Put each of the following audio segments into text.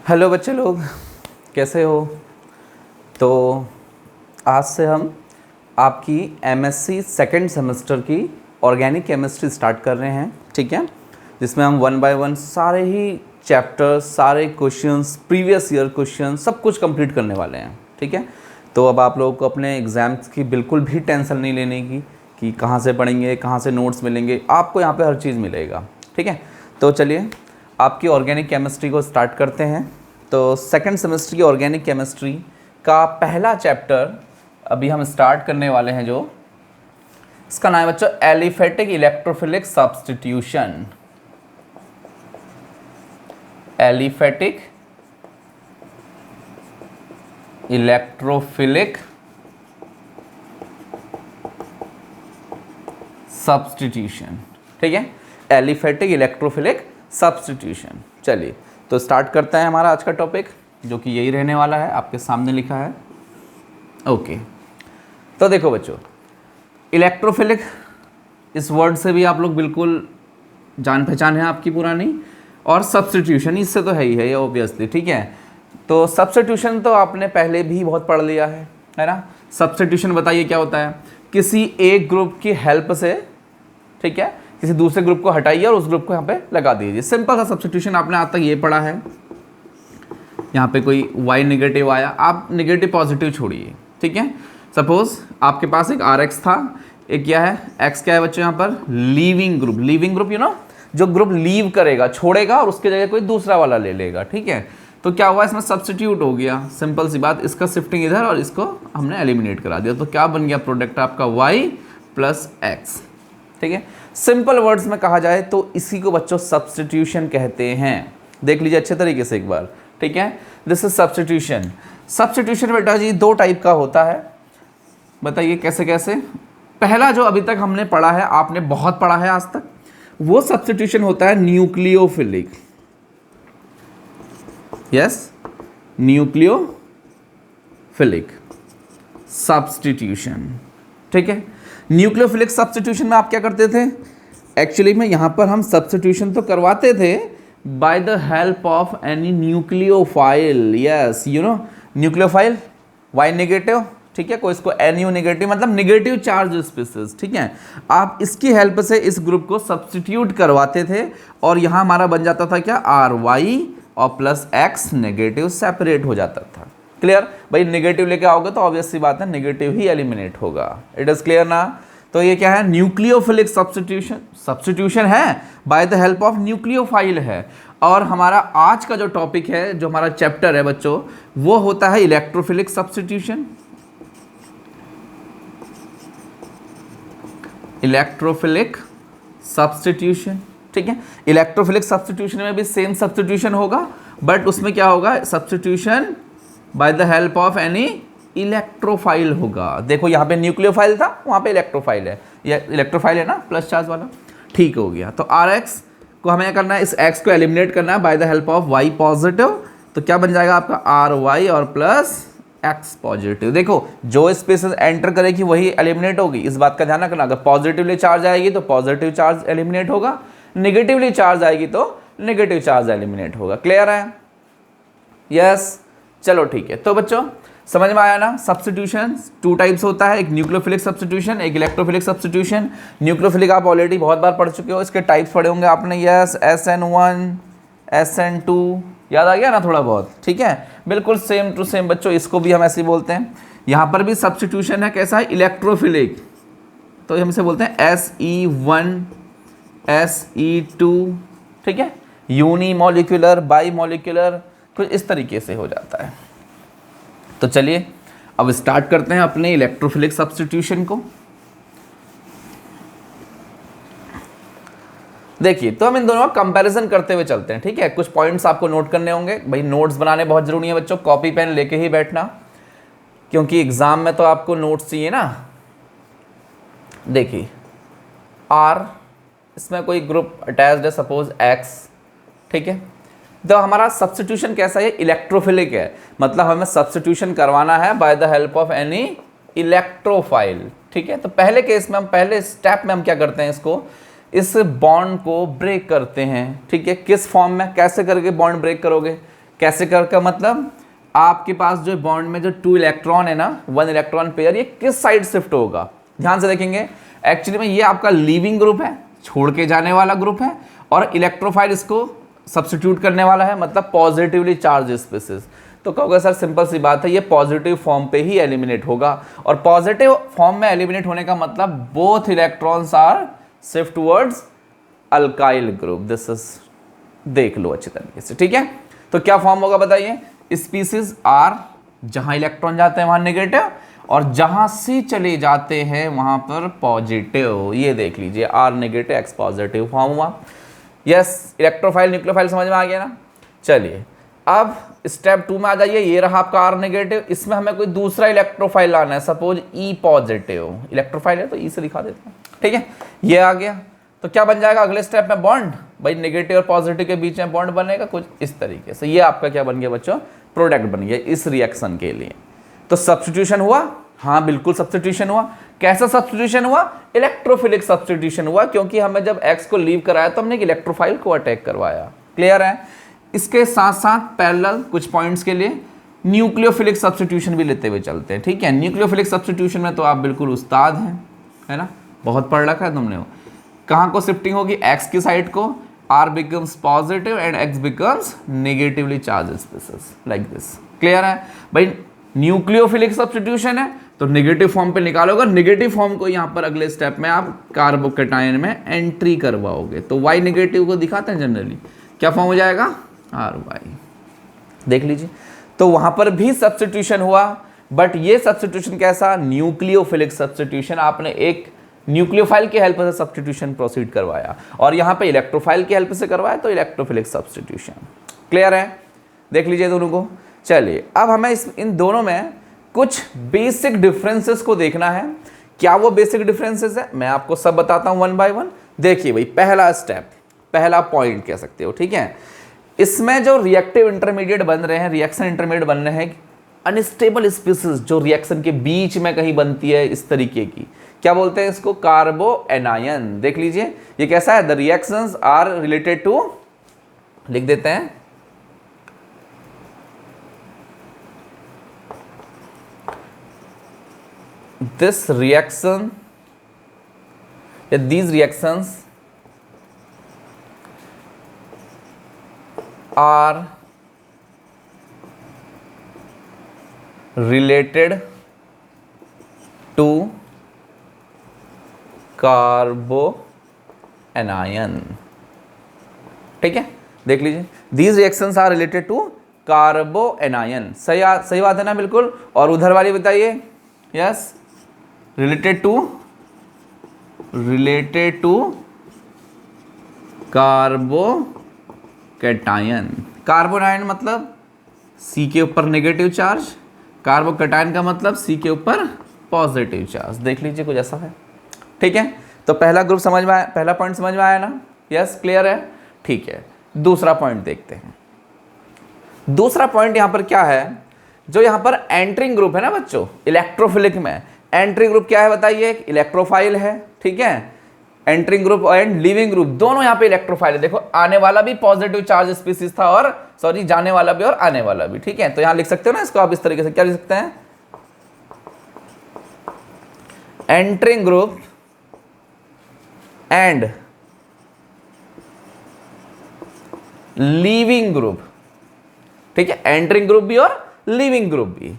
Hello बच्चे लोग, कैसे हो। तो आज से हम आपकी एमएससी सेकंड सेमेस्टर की ऑर्गेनिक केमिस्ट्री स्टार्ट कर रहे हैं, ठीक है। जिसमें हम 1 बाय 1 सारे ही चैप्टर्स, सारे क्वेश्चंस, प्रीवियस ईयर क्वेश्चन सब कुछ कंप्लीट करने वाले हैं, ठीक है। तो अब आप लोगों को अपने एग्ज़ाम्स की बिल्कुल भी टेंशन नहीं लेने की कि कहाँ से पढ़ेंगे, कहाँ से नोट्स मिलेंगे। आपको यहाँ पे हर चीज़ मिलेगा, ठीक है। तो चलिए आपकी ऑर्गेनिक केमिस्ट्री को स्टार्ट करते हैं। तो सेकंड सेमेस्टर की ऑर्गेनिक केमिस्ट्री का पहला चैप्टर अभी हम स्टार्ट करने वाले हैं, जो इसका नाम है बच्चों aliphatic electrophilic substitution. Aliphatic electrophilic substitution, ठीक है। Aliphatic electrophilic substitution. चलिए तो स्टार्ट करते हैं हमारा आज का टॉपिक, जो कि यही रहने वाला है, आपके सामने लिखा है। ओके, तो देखो बच्चों, इलेक्ट्रोफिलिक इस वर्ड से भी आप लोग बिल्कुल जान पहचान है आपकी पुरानी, और सब्स्टिट्यूशन इससे तो है ही है ये ऑब्वियसली, ठीक है। तो सब्स्टिट्यूशन तो आपने पहले भी बहुत पढ़ लिया है ना। सब्स्टिट्यूशन बताइए क्या होता है। किसी एक ग्रुप की हेल्प से, ठीक है, किसी दूसरे ग्रुप को हटाइए और उस ग्रुप को यहाँ पे लगा दीजिए। सिंपल सा सब्स्टिट्यूशन आपने आज तक ये पढ़ा है। यहाँ पे कोई y नेगेटिव आया, आप नेगेटिव पॉजिटिव छोड़िए, ठीक है। सपोज आपके पास एक RX था, एक क्या है X, क्या है बच्चों यहाँ पर लीविंग ग्रुप। लीविंग ग्रुप जो ग्रुप लीव करेगा, छोड़ेगा और उसके जगह कोई दूसरा वाला ले लेगा, ठीक है। तो क्या हुआ, इसमें सब्स्टिट्यूट हो गया। सिंपल सी बात, इसका शिफ्टिंग इधर और इसको हमने एलिमिनेट करा दिया। तो क्या बन गया प्रोडक्ट आपका y प्लस x, ठीक है। सिंपल वर्ड्स में कहा जाए तो इसी को बच्चों सब्स्टिट्यूशन कहते हैं। देख लीजिए अच्छे तरीके से एक बार, ठीक है। This is substitution. सब्स्टिट्यूशन बेटा जी दो टाइप का होता है, बताइए कैसे कैसे। पहला जो अभी तक हमने पढ़ा है, आपने बहुत पढ़ा है आज तक, वो सब्स्टिट्यूशन होता है न्यूक्लियोफिलिक। यस, न्यूक्लियोफिलिक सब्स्टिट्यूशन, ठीक है। न्यूक्लियोफिलिक सब्स्टिट्यूशन में आप क्या करते थे, एक्चुअली में यहाँ पर हम सब्स्टिट्यूशन तो करवाते थे by the help of any nucleophile. Yes, nucleophile Y negative, ठीक है, कोई इसको NU नेगेटिव मतलब नेगेटिव चार्ज स्पीसीज, ठीक है। आप इसकी हेल्प से इस ग्रुप को सब्स्टिट्यूट करवाते थे और यहाँ हमारा बन जाता था क्या RY और प्लस X नेगेटिव सेपरेट हो जाता था। क्लियर भाई, नेगेटिव लेके आओगे तो ऑब्वियस सी बात है नेगेटिव ही एलिमिनेट होगा। इट इज क्लियर ना। तो ये क्या है, न्यूक्लियोफिलिक सब्स्टिट्यूशन। सब्स्टिट्यूशन है bye the help of nucleophile है। और हमारा आज का जो टॉपिक है, जो हमारा चैप्टर है बच्चों, वो होता है इलेक्ट्रोफिलिक सब्स्टिट्यूशन। इलेक्ट्रोफिलिक सब्स्टिट्यूशन, ठीक है। इलेक्ट्रोफिलिक सब्स्टिट्यूशन में भी सेम सब्स्टिट्यूशन होगा, बट उसमें क्या होगा, substitution bye the help of any electrophile होगा। देखो यहाँ पे न्यूक्लियोफाइल था, वहाँ पे इलेक्ट्रोफाइल है, ये इलेक्ट्रोफाइल है ना, प्लस चार्ज वाला, ठीक हो गया। तो RX को हमें करना है, इस X को एलिमिनेट करना है bye the help of Y positive. तो क्या बन जाएगा आपका RY और प्लस X पॉजिटिव। देखो जो स्पेसेस एंटर करेगी वही एलिमिनेट होगी, इस बात का ध्यान रखना। अगर पॉजिटिवली चार्ज आएगी तो पॉजिटिव चार्ज एलिमिनेट होगा, नेगेटिवली चार्ज आएगी तो नेगेटिव चार्ज एलिमिनेट होगा। क्लियर है? यस, चलो ठीक है। तो बच्चों समझ में आया ना। सब्स्टिट्यूशन टू टाइप्स होता है, एक न्यूक्लियोफिलिक सब्स्टिट्यूशन, एक इलेक्ट्रोफिलिक सब्स्टिट्यूशन। न्यूक्लियोफिलिक आप ऑलरेडी बहुत बार पढ़ चुके हो, इसके टाइप्स पढ़े होंगे आपने। यस, SN1 SN2 याद आ गया ना थोड़ा बहुत, ठीक है। बिल्कुल सेम टू सेम बच्चों, इसको भी हम ऐसे ही बोलते हैं। यहाँ पर भी सब्स्टिट्यूशन है, कैसा है, इलेक्ट्रोफिलिक। तो हम इसे बोलते हैं SE1 SE2, ठीक है। यूनिमोलिकुलर, बाई मोलिकुलर, कुछ इस तरीके से हो जाता है। तो चलिए अब स्टार्ट करते हैं अपने इलेक्ट्रोफिलिक सब्स्टिट्यूशन को। देखिए, तो हम इन दोनों का कंपैरिजन करते हुए चलते हैं, ठीक है। कुछ पॉइंट्स आपको नोट करने होंगे भाई, नोट्स बनाने बहुत जरूरी है बच्चों, कॉपी पेन लेके ही बैठना, क्योंकि एग्जाम में तो आपको नोट्स चाहिए ना। देखिए R, इसमें कोई ग्रुप अटैच्ड है, सपोज X, ठीक है। तो हमारा सब्स्टिट्यूशन कैसा है, इलेक्ट्रोफिलिक है, मतलब हमें सब्स्टिट्यूशन करवाना है bye the help of any electrophile, ठीक है। तो पहले केस में हम, पहले स्टेप में हम क्या करते हैं, इसको इस बॉन्ड को ब्रेक करते हैं, ठीक है। किस फॉर्म में, कैसे करके बॉन्ड ब्रेक करोगे, कैसे कर का मतलब आपके पास जो बॉन्ड में जो 2 इलेक्ट्रॉन है ना, 1 इलेक्ट्रॉन पेयर, ये किस साइड शिफ्ट होगा, ध्यान से देखेंगे। एक्चुअली में ये आपका लीविंग ग्रुप है, छोड़ के जाने वाला ग्रुप है, और इलेक्ट्रोफाइल इसको सब्स्टिट्यूट करने वाला है, मतलब पॉजिटिवली चार्ज स्पीसीज। तो कहोगे सर सिंपल सी बात है, ये पॉजिटिव फॉर्म पे ही एलिमिनेट होगा, और पॉजिटिव फॉर्म में एलिमिनेट होने का मतलब both electrons are shift towards alkyl group. This is, देख लो अच्छी तरीके से, ठीक है। तो क्या फॉर्म होगा बताइए, स्पीसीज आर, जहां इलेक्ट्रॉन जाते हैं वहां नेगेटिव, और जहां से चले जाते हैं वहां पर पॉजिटिव। ये देख लीजिए, R negative X positive form हुआ। यस, इलेक्ट्रोफाइल न्यूक्लियोफाइल समझ में आ गया ना। चलिए अब स्टेप 2 में आ जाइए। ये रहा आपका आर नेगेटिव, इसमें हमें कोई दूसरा इलेक्ट्रोफाइल लाना है, सपोज ई पॉजिटिव इलेक्ट्रोफाइल है तो ई से दिखा देते हैं, ठीक है। ये आ गया तो क्या बन जाएगा अगले स्टेप में, बॉन्ड। भाई नेगेटिव और पॉजिटिव के बीच में बॉन्ड बनेगा कुछ इस तरीके से। ये आपका क्या बन गया बच्चों, प्रोडक्ट बन गया इस रिएक्शन के लिए। तो सब्स्टिट्यूशन हुआ, हाँ बिल्कुल सब्स्टिट्यूशन हुआ। कैसा सब्स्टिट्यूशन हुआ, इलेक्ट्रोफिलिक सब्स्टिट्यूशन हुआ, क्योंकि हमें जब एक्स को लीव कराया तो हमने एक इलेक्ट्रोफाइल को अटैक करवाया। क्लियर है। इसके साथ साथ पैरेलल कुछ पॉइंट्स के लिए न्यूक्लियोफिलिक सब्स्टिट्यूशन भी लेते हुए चलते हैं, ठीक है। न्यूक्लियोफिलिक सब्स्टिट्यूशन में तो आप बिल्कुल उस्ताद हैं, है ना, बहुत पढ़ रखा है तुमने। वो कहाँ को शिफ्टिंग होगी, एक्स की साइड को, R becomes positive and X becomes negatively charge species like this. Clear है भाई। न्यूक्लियोफिलिक सब्स्टिट्यूशन है तो नेगेटिव फॉर्म पे निकालोगे, नेगेटिव फॉर्म को यहाँ पर अगले स्टेप में आप कार्बोकेटायन में एंट्री करवाओगे। तो वाई नेगेटिव को दिखाते हैं जनरली, क्या फॉर्म हो जाएगा, आर वाई। देख लीजिए, तो वहां पर भी सब्स्टिट्यूशन हुआ, बट ये सब्स्टिट्यूशन कैसा, न्यूक्लियोफिलिक सब्स्टिट्यूशन। आपने एक न्यूक्लियोफाइल की हेल्प से सब्स्टिट्यूशन प्रोसीड करवाया, और यहाँ पे इलेक्ट्रोफाइल की हेल्प से करवाया, तो इलेक्ट्रोफिलिक सब्स्टिट्यूशन। क्लियर है, देख लीजिए दोनों को। चलिए अब हमें इन दोनों में कुछ बेसिक डिफरेंसेस को देखना है। क्या वो बेसिक डिफरेंसेस है, मैं आपको सब बताता हूं 1 बाय 1। देखिए भाई, पहला स्टेप, पहला पॉइंट कह सकते हो, ठीक है। इसमें जो रिएक्टिव इंटरमीडिएट बन रहे हैं, रिएक्शन इंटरमीडिएट बन रहे हैं, अनस्टेबल स्पीसीज जो रिएक्शन के बीच में कहीं बनती है इस तरीके की, क्या बोलते हैं इसको, कार्बो एनायन। देख लीजिए ये कैसा है, the reactions are related to, लिख देते हैं, दिस रिएक्शन या these reactions are related to carbanion. ठीक है, देख लीजिए, these reactions are related to कार्बोएनायन। सही बात है ना, बिल्कुल। और उधर वाली बताइए, यस, related to कार्बोकैटायन। कार्बोनायन मतलब सी के ऊपर नेगेटिव चार्ज, कार्बोकैटायन का मतलब सी के ऊपर पॉजिटिव चार्ज। देख लीजिए कुछ ऐसा है, ठीक है। तो पहला ग्रुप समझ में आया, पहला पॉइंट समझ में आया ना, यस, क्लियर है, ठीक है। दूसरा पॉइंट देखते हैं। दूसरा पॉइंट यहां पर क्या है, जो यहां पर एंट्रिंग ग्रुप है ना बच्चों, इलेक्ट्रोफिलिक में एंट्रिंग ग्रुप क्या है बताइए, एक इलेक्ट्रोफाइल है, ठीक है। Entering group and leaving group दोनों यहाँ पे इलेक्ट्रोफाइल है। देखो, आने वाला भी पॉजिटिव चार्ज स्पीसीज था, और सॉरी जाने वाला भी और आने वाला भी, ठीक है। तो यहां लिख सकते हो ना इसको आप इस तरीके से, क्या लिख सकते हैं, entering group and leaving group, ठीक है। एंट्रिंग ग्रुप भी और लीविंग ग्रुप भी,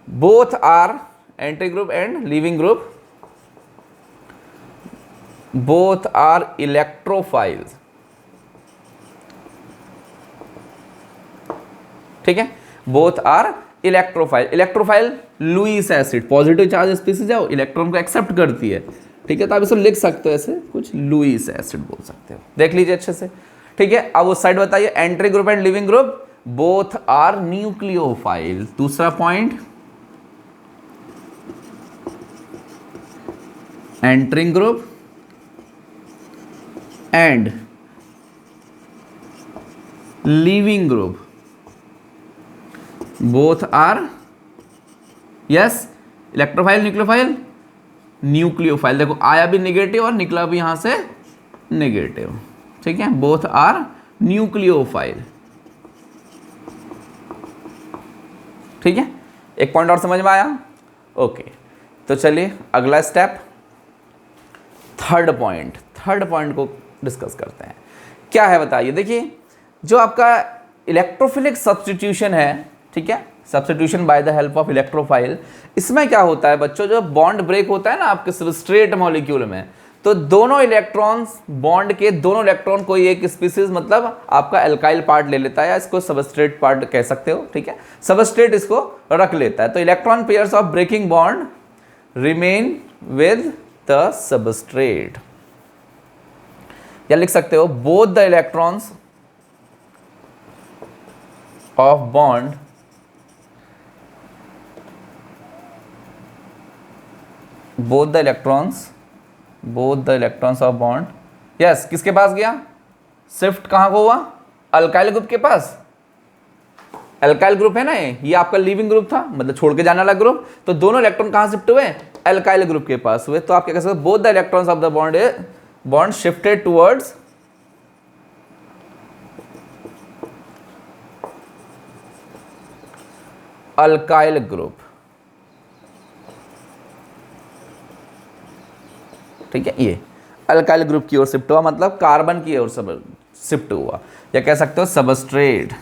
both are, entering group and leaving group both are electrophiles, ठीक है, both are electrophile। Electrophile Lewis acid, positive charge species है, इलेक्ट्रॉन को एक्सेप्ट करती है, ठीक है। तो आप इसको लिख सकते हो ऐसे कुछ, लुईस एसिड बोल सकते हो, देख लीजिए अच्छे से, ठीक है। अब उस साइड बताइए, entry group and living group both are nucleophile. दूसरा point, entering group and leaving group both are, yes, electrophile, nucleophile, nucleophile. देखो आया भी नेगेटिव और निकला भी यहां से नेगेटिव, ठीक है। बोथ आर न्यूक्लियोफाइल, ठीक है, एक पॉइंट और समझ में आया? ओके, तो चलिए अगला स्टेप, थर्ड पॉइंट को डिस्कस करते हैं। क्या है बताइए? देखिए, जो आपका इलेक्ट्रोफिलिक सब्स्टिट्यूशन है, ठीक है, substitution bye the help of electrophile, इसमें क्या होता है बच्चों, जो बॉन्ड ब्रेक होता है ना आपके सबस्ट्रेट मॉलिक्यूल में, तो दोनों इलेक्ट्रॉन्स, बॉन्ड के दोनों इलेक्ट्रॉन कोई एक स्पीसीज मतलब आपका एल्काइल पार्ट ले लेता है, या इसको सबस्ट्रेट पार्ट कह सकते हो, ठीक है, सबस्ट्रेट इसको रख लेता है। तो electron pairs of breaking bond remain with the substrate, या लिख सकते हो both the electrons of bond both the electrons of bond, yes, किसके पास गया? शिफ्ट कहां को हुआ? अल्काइल ग्रुप के पास। अल्काइल ग्रुप है ना, ये आपका लीविंग ग्रुप था, मतलब छोड़ के जाने वाला ग्रुप, तो दोनों इलेक्ट्रॉन कहां शिफ्ट हुए? अल्काइल ग्रुप के पास हुए। तो आप क्या कह सकते हो? Both the electrons of the bond shifted towards alkyl group, ठीक है, ये अल्काइल ग्रुप की ओर शिफ्ट हुआ, मतलब कार्बन की ओर शिफ्ट हुआ, या कह सकते हो सबस्ट्रेट,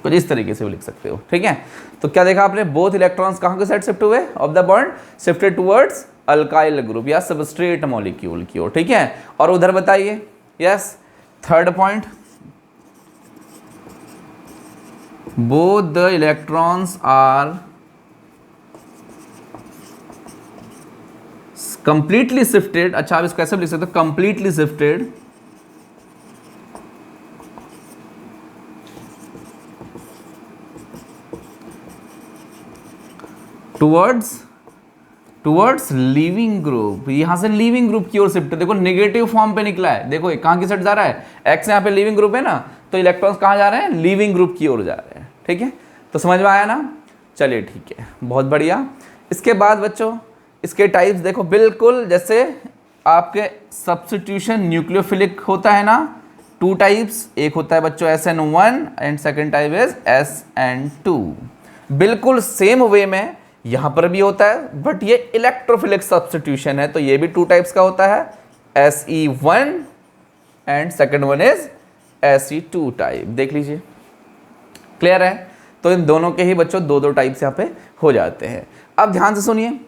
कुछ इस तरीके से भी लिख सकते हो, ठीक है। तो क्या देखा आपने? बोथ इलेक्ट्रॉन्स कहां के साइड शिफ्ट हुए of the bond? Shifted towards alkyl group या सबस्ट्रेट मॉलिक्यूल की ओर, ठीक है। और उधर बताइए, yes, third point, both the electrons are completely shifted, अच्छा आप इसको ऐसे लिख सकते हो, completely shifted towards leaving group, यहां से लीविंग ग्रुप की ओर शिफ्ट, देखो नेगेटिव फॉर्म पे निकला है, देखो कहां की साइड जा रहा है? एक्स, यहाँ पे लीविंग ग्रुप है ना, तो इलेक्ट्रॉन्स कहां जा रहे हैं? लीविंग ग्रुप की ओर जा रहे हैं, ठीक है। तो समझ में आया ना? चलिए ठीक है, बहुत बढ़िया। इसके बाद बच्चों इसके टाइप्स देखो, बिल्कुल जैसे आपके सब्स्टिट्यूशन न्यूक्लियोफिलिक होता है ना, 2 टाइप्स, एक होता है बच्चों SN1 and second type is SN2। बिल्कुल सेम वे में यहां पर भी होता है, बट ये इलेक्ट्रोफिलिक सब्स्टिट्यूशन है, तो ये भी 2 टाइप्स का होता है, SE1 and second one is SE2 type. देख लीजिए, क्लियर है? तो इन दोनों के ही बच्चों 2-2 टाइप्स यहाँ पे हो जाते हैं। अब ध्यान से सुनिए,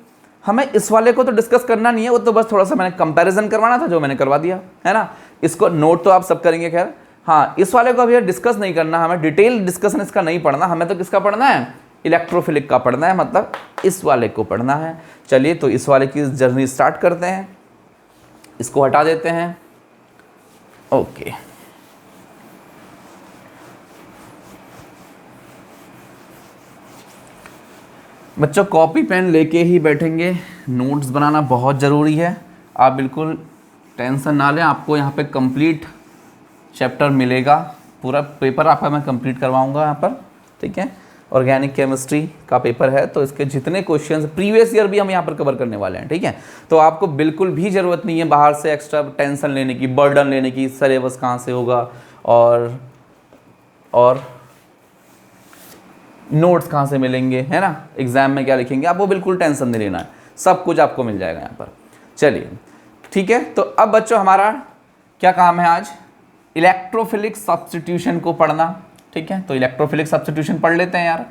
हमें इस वाले को तो डिस्कस करना नहीं है, वो तो बस थोड़ा सा मैंने कंपैरिजन करवाना था, जो मैंने करवा दिया है ना। इसको नोट तो आप सब करेंगे खैर, हाँ, इस वाले को अभी डिस्कस नहीं करना, हमें डिटेल डिस्कशन इसका नहीं पढ़ना, हमें तो किसका पढ़ना है? इलेक्ट्रोफिलिक का पढ़ना है, मतलब इस वाले को पढ़ना है। चलिए तो इस वाले की जर्नी स्टार्ट करते हैं, इसको हटा देते हैं, ओके। बच्चों कॉपी पेन लेके ही बैठेंगे, नोट्स बनाना बहुत ज़रूरी है, आप बिल्कुल टेंशन ना लें, आपको यहाँ पे कंप्लीट चैप्टर मिलेगा, पूरा पेपर आपका मैं कंप्लीट करवाऊँगा यहाँ पर, ठीक है। ऑर्गेनिक केमिस्ट्री का पेपर है, तो इसके जितने क्वेश्चंस प्रीवियस ईयर भी हम यहाँ पर कवर करने वाले हैं, ठीक है। तो आपको बिल्कुल भी ज़रूरत नहीं है बाहर से एक्स्ट्रा टेंशन लेने की, बर्डन लेने की, सिलेबस कहाँ से होगा और नोट्स कहाँ से मिलेंगे, है ना, एग्जाम में क्या लिखेंगे, आपको बिल्कुल टेंशन नहीं लेना है, सब कुछ आपको मिल जाएगा यहाँ पर। चलिए ठीक है, तो अब बच्चों हमारा क्या काम है आज? इलेक्ट्रोफिलिक सब्स्टिट्यूशन को पढ़ना, ठीक है। तो इलेक्ट्रोफिलिक सब्स्टिट्यूशन पढ़ लेते हैं यार,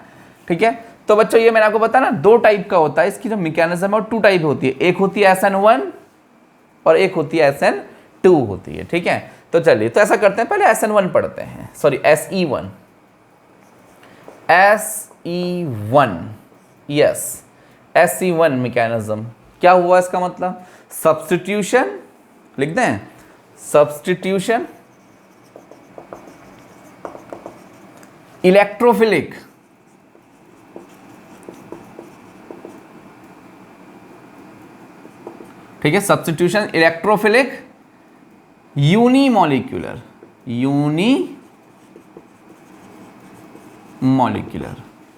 ठीक है। तो बच्चों ये मैंने आपको बताया ना, 2 टाइप का होता है, इसकी जो मैकेनिज्म है 2 टाइप होती है, एक होती है SN1 और एक होती है SN2 होती है, ठीक है। तो चलिए तो ऐसा करते हैं, पहले SN1 पढ़ते हैं, sorry SE1, yes, SE1 mechanism क्या हुआ? इसका मतलब सब्स्टिट्यूशन, लिख दें, सब्स्टिट्यूशन इलेक्ट्रोफिलिक, ठीक है, सब्स्टिट्यूशन इलेक्ट्रोफिलिक यूनिमॉलिक्यूलर,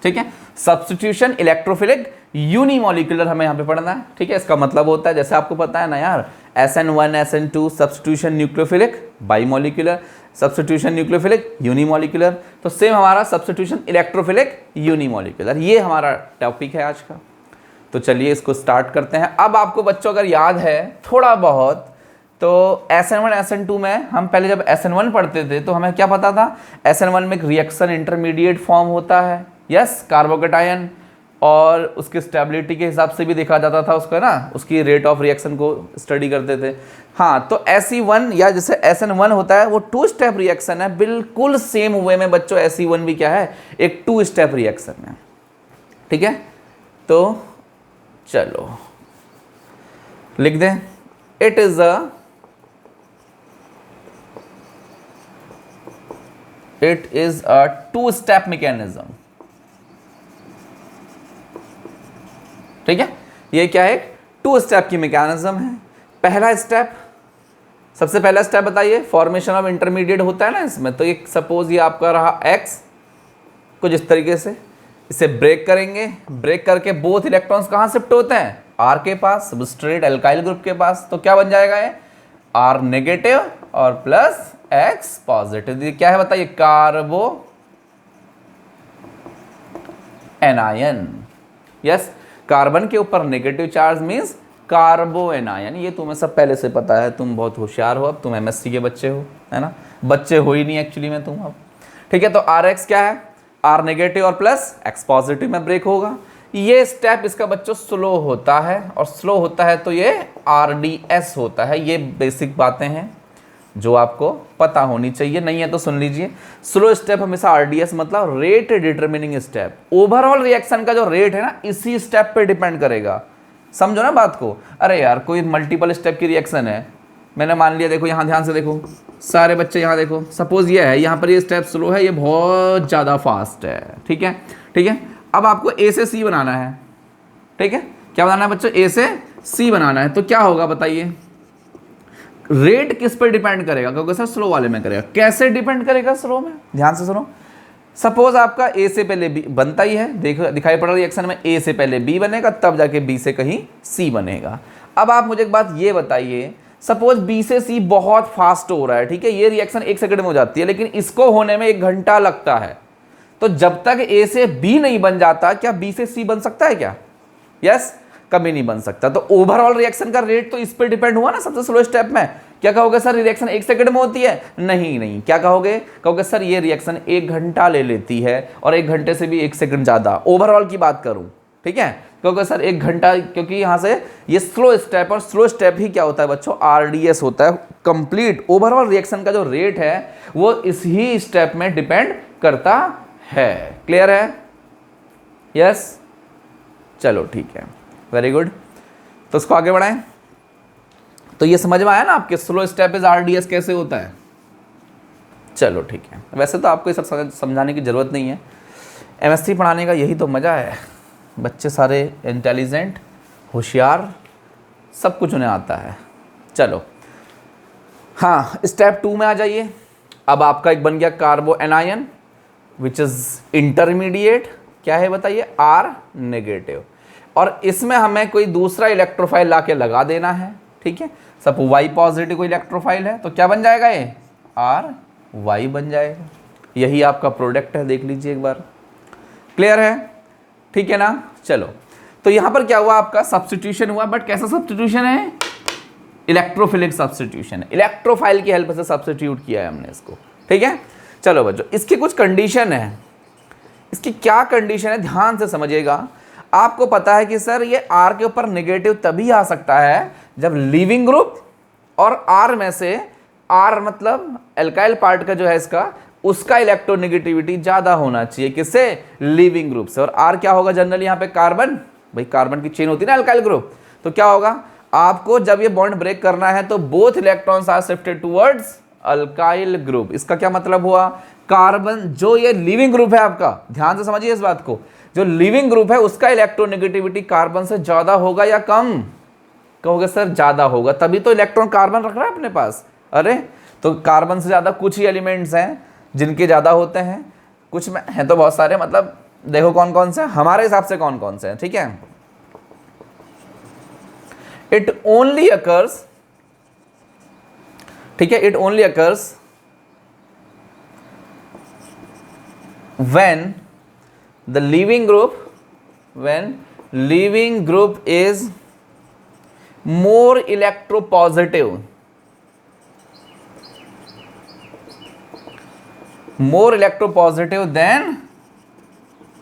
ठीक है। सब्स्टिट्यूशन इलेक्ट्रोफिलिक यूनिमॉलिक्यूलर हमें यहाँ पे पढ़ना है, ठीक है। इसका मतलब होता है, जैसे आपको पता है ना यार, SN1 SN2 substitution nucleophilic bimolecular, substitution nucleophilic unimolecular. तो सेम हमारा सब्स्टिट्यूशन इलेक्ट्रोफिलिक यूनिमोलिकुलर। ये हमारा टॉपिक है आज का। तो चलिए इसको स्टार्ट करते हैं। अब आपको बच्चों अगर याद है थोड़ा बहुत, तो SN1 SN2 में हम पहले जब SN1 पढ़ते थे तो हमें क्या पता था, SN1 में एक रिएक्शन इंटरमीडिएट फॉर्म होता है, यस, कार्बोकेटायन, और उसकी स्टेबिलिटी के हिसाब से भी देखा जाता था उसको, ना, उसकी रेट ऑफ रिएक्शन को स्टडी करते थे। हाँ, तो SE1 या जैसे SN1 होता है वो 2 स्टेप रिएक्शन है, बिल्कुल सेम वे में बच्चों SE1 भी क्या है, एक 2 स्टेप रिएक्शन है। ठीक है, तो चलो लिख दें, it is a 2 step mechanism. ठीक है, ये क्या है, 2 स्टेप की मैकेनिज्म है। पहला स्टेप, सबसे पहला स्टेप बताइए, फॉर्मेशन ऑफ इंटरमीडिएट होता है ना इसमें। तो ये सपोज ये आपका रहा X, कुछ इस तरीके से इसे ब्रेक करेंगे, ब्रेक करके बोथ इलेक्ट्रॉन्स कहाँ शिफ्ट होते हैं, R के पास, सबस्ट्रेट अल्काइल ग्रुप के पास। तो क्या बन जाएगा ये, R नेगेटिव और प्लस X पॉजिटिव। क्या है बताइए, कार्बो एनायन। यस, कार्बन के ऊपर नेगेटिव चार्ज मीन्स कार्बो एनायन। ये तुम्हें सब पहले से पता है, तुम बहुत होशियार हो, अब तुम MSc के बच्चे हो, है ना, बच्चे हो ही नहीं एक्चुअली में तुम अब। ठीक है, तो RX क्या है, R नेगेटिव और प्लस X पॉजिटिव में ब्रेक होगा। ये स्टेप इसका बच्चों स्लो होता है, और स्लो होता है तो ये RDS होता है। ये बेसिक बातें हैं जो आपको पता होनी चाहिए, नहीं है तो सुन लीजिए। स्लो स्टेप हमेशा RDS मतलब rate determining step. Overall reaction का जो रेट है ना, इसी स्टेप पे डिपेंड करेगा। समझो ना बात को। अरे यार, कोई मल्टीपल स्टेप की रिएक्शन है, मैंने मान लिया, देखो यहाँ ध्यान से देखो सारे बच्चे, यहाँ देखो, सपोज ये है, यहाँ पर ये स्टेप स्लो है, ये बहुत ज़्यादा फास्ट है। ठीक है, ठीक है, अब आपको A से C बनाना है। ठीक है, क्या बनाना है बच्चों, A से C बनाना है। तो क्या होगा बताइए, रेट किस पर डिपेंड करेगा, क्योंकि सर स्लो वाले में करेगा। कैसे डिपेंड करेगा स्लो में, ध्यान से सुनो। सपोज आपका A से पहले B बनता ही है, देखो दिखाई पड़ रहा है रिएक्शन में, A से पहले B बनेगा, तब जाके B से कहीं C बनेगा। अब आप मुझे एक बात ये बताइए, सपोज B से C बहुत फास्ट हो रहा है, ठीक है, ये रिएक्शन 1 सेकंड में हो जाती है, लेकिन इसको होने में 1 घंटा लगता है। तो जब तक A से B नहीं बन जाता, क्या B से C बन सकता है क्या, यस, कभी नहीं बन सकता। तो ओवरऑल रिएक्शन का रेट तो इस पर डिपेंड हुआ ना सबसे स्लो स्टेप में। क्या कहोगे सर रिएक्शन 1 सेकंड में होती है, नहीं नहीं, क्या कहोगे, कहोगे सर ये रिएक्शन 1 घंटा ले लेती है, और 1 घंटे से भी 1 सेकंड ज़्यादा, ओवरऑल की बात करूँ। ठीक है, क्योंकि सर 1 घंटा, क्योंकि यहाँ से ये स्लो स्टेप, और स्लो स्टेप ही क्या होता है बच्चों, RDS होता है। कंप्लीट ओवरऑल रिएक्शन का जो रेट है वो इस ही स्टेप में डिपेंड करता है। क्लियर है, यस, चलो ठीक है, वेरी गुड। तो उसको आगे बढ़ाएं। तो ये समझ में आया ना आपके, स्लो स्टेप इज RDS कैसे होता है। चलो ठीक है, वैसे तो आपको ये सब समझाने की ज़रूरत नहीं है, MSc पढ़ाने का यही तो मज़ा है। बच्चे सारे इंटेलिजेंट, होशियार, सब कुछ उन्हें आता है। चलो हाँ, स्टेप 2 में आ जाइए। अब आपका एक बन गया कार्बो एनायन विच इज़ इंटरमीडिएट, क्या है बताइए, R नेगेटिव, और इसमें हमें कोई दूसरा इलेक्ट्रोफाइल ला के लगा देना है। ठीक है, सब Y पॉजिटिव कोई इलेक्ट्रोफाइल है, तो क्या बन जाएगा ये, RY बन जाएगा। यही आपका प्रोडक्ट है, देख लीजिए एक बार। क्लियर है, ठीक है ना। चलो, तो यहाँ पर क्या हुआ, आपका सब्स्टिट्यूशन हुआ, बट कैसा सब्स्टिट्यूशन है, इलेक्ट्रोफिलिक सब्स्टिट्यूशन है। इलेक्ट्रोफाइल की हेल्प से सब्स्टिट्यूट किया है हमने इसको। ठीक है, चलो बच्चों, इसकी कुछ कंडीशन है। इसकी क्या कंडीशन है, ध्यान से समझिएगा। आपको पता है कि सर ये R के ऊपर नेगेटिव तभी आ सकता है जब लीविंग ग्रुप और R में से, R मतलब एल्काइल पार्ट का जो है इसका, उसका इलेक्ट्रोनेगेटिविटी ज़्यादा होना चाहिए, किससे, लीविंग ग्रुप से। और R क्या होगा जनरली यहाँ पे, कार्बन, भाई कार्बन की चेन होती है ना एल्काइल ग्रुप। तो क्या होगा, आपको जब ये बॉन्ड ब्रेक करना है तो both electrons are shifted towards alkyl group. इसका क्या मतलब हुआ, कार्बन जो ये लिविंग ग्रुप है आपका, ध्यान से समझिए इस बात को, जो लिविंग ग्रुप है उसका इलेक्ट्रोनेगेटिविटी कार्बन से ज़्यादा होगा या कम, कहोगे सर ज़्यादा होगा, तभी तो इलेक्ट्रॉन कार्बन रख रहा है अपने पास। अरे तो कार्बन से ज़्यादा कुछ ही एलिमेंट्स हैं जिनके ज़्यादा होते हैं, कुछ में हैं तो बहुत सारे, मतलब देखो कौन कौन से, हमारे हिसाब से कौन कौन से हैं। ठीक है, इट ओनली अकर्स ठीक है, it only occurs when the leaving group is more electropositive than